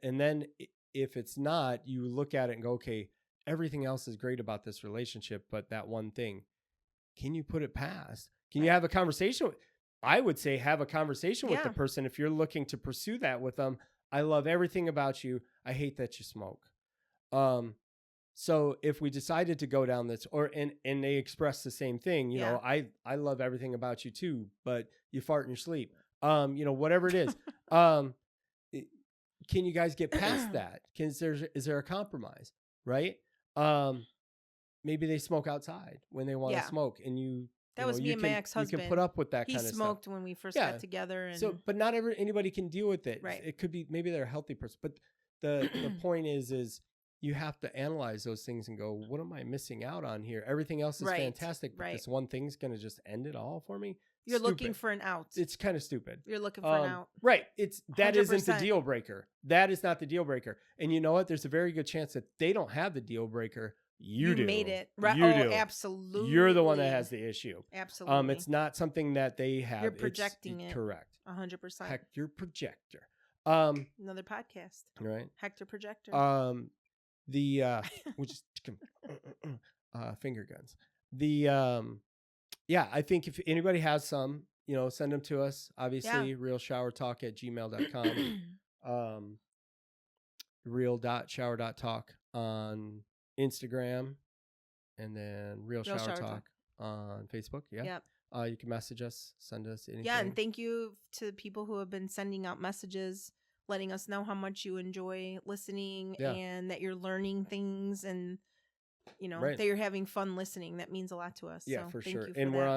Speaker 2: and then if it's not, you look at it and go, okay. Everything else is great about this relationship, but that one thing, can you put it past? Can you have a conversation? I would say have a conversation with the person if you're looking to pursue that with them. I love everything about you. I hate that you smoke. So if we decided to go down this, and they express the same thing, you know, I love everything about you too, but you fart in your sleep. Whatever it is. Can you guys get past that? Is there a compromise? Right? Maybe they smoke outside when they want to smoke, and
Speaker 1: that was me and my ex-husband.
Speaker 2: You can put up with that kind of stuff.
Speaker 1: He smoked when we first got together, and
Speaker 2: so, but not anybody can deal with it.
Speaker 1: Right.
Speaker 2: It could be maybe they're a healthy person, but the point is you have to analyze those things and go, what am I missing out on here? Everything else is fantastic, but this one thing's going to just end it all for me.
Speaker 1: You're looking for an out.
Speaker 2: It's kind of stupid.
Speaker 1: You're looking for an out.
Speaker 2: Right. That 100%. Isn't the deal breaker. That is not the deal breaker. And you know what? There's a very good chance that they don't have the deal breaker. You do.
Speaker 1: Made it. Right.
Speaker 2: You do.
Speaker 1: Absolutely.
Speaker 2: You're the one that has the issue.
Speaker 1: Absolutely.
Speaker 2: It's not something that they have.
Speaker 1: You're projecting it.
Speaker 2: Correct.
Speaker 1: 100%.
Speaker 2: Hector Projector.
Speaker 1: Another podcast.
Speaker 2: Right.
Speaker 1: Hector Projector.
Speaker 2: Which is finger guns. I think if anybody has some, send them to us. Obviously, realshowertalk@gmail.com. real.shower.talk on Instagram, and then Real Shower Talk on Facebook. Yeah.
Speaker 1: Yep.
Speaker 2: You can message us, send us anything.
Speaker 1: Yeah, and thank you to people who have been sending out messages, letting us know how much you enjoy listening and that you're learning things, and that you're having fun listening. That means a lot to us.
Speaker 2: Yeah,
Speaker 1: so
Speaker 2: for
Speaker 1: thank
Speaker 2: sure.
Speaker 1: you for
Speaker 2: and
Speaker 1: that.
Speaker 2: we're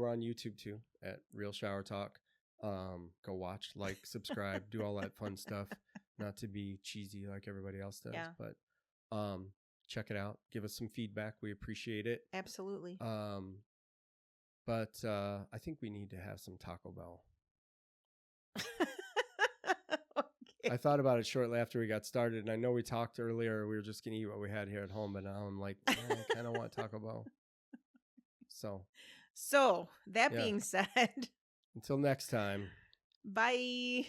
Speaker 2: on YouTube too at Real Shower Talk. Go watch, subscribe, do all that fun stuff. Not to be cheesy like everybody else does, but check it out. Give us some feedback. We appreciate it.
Speaker 1: Absolutely.
Speaker 2: But I think we need to have some Taco Bell. I thought about it shortly after we got started, and I know we talked earlier. We were just going to eat what we had here at home, but now I'm like, I kind of want Taco Bell. So
Speaker 1: that being said,
Speaker 2: until next time.
Speaker 1: Bye.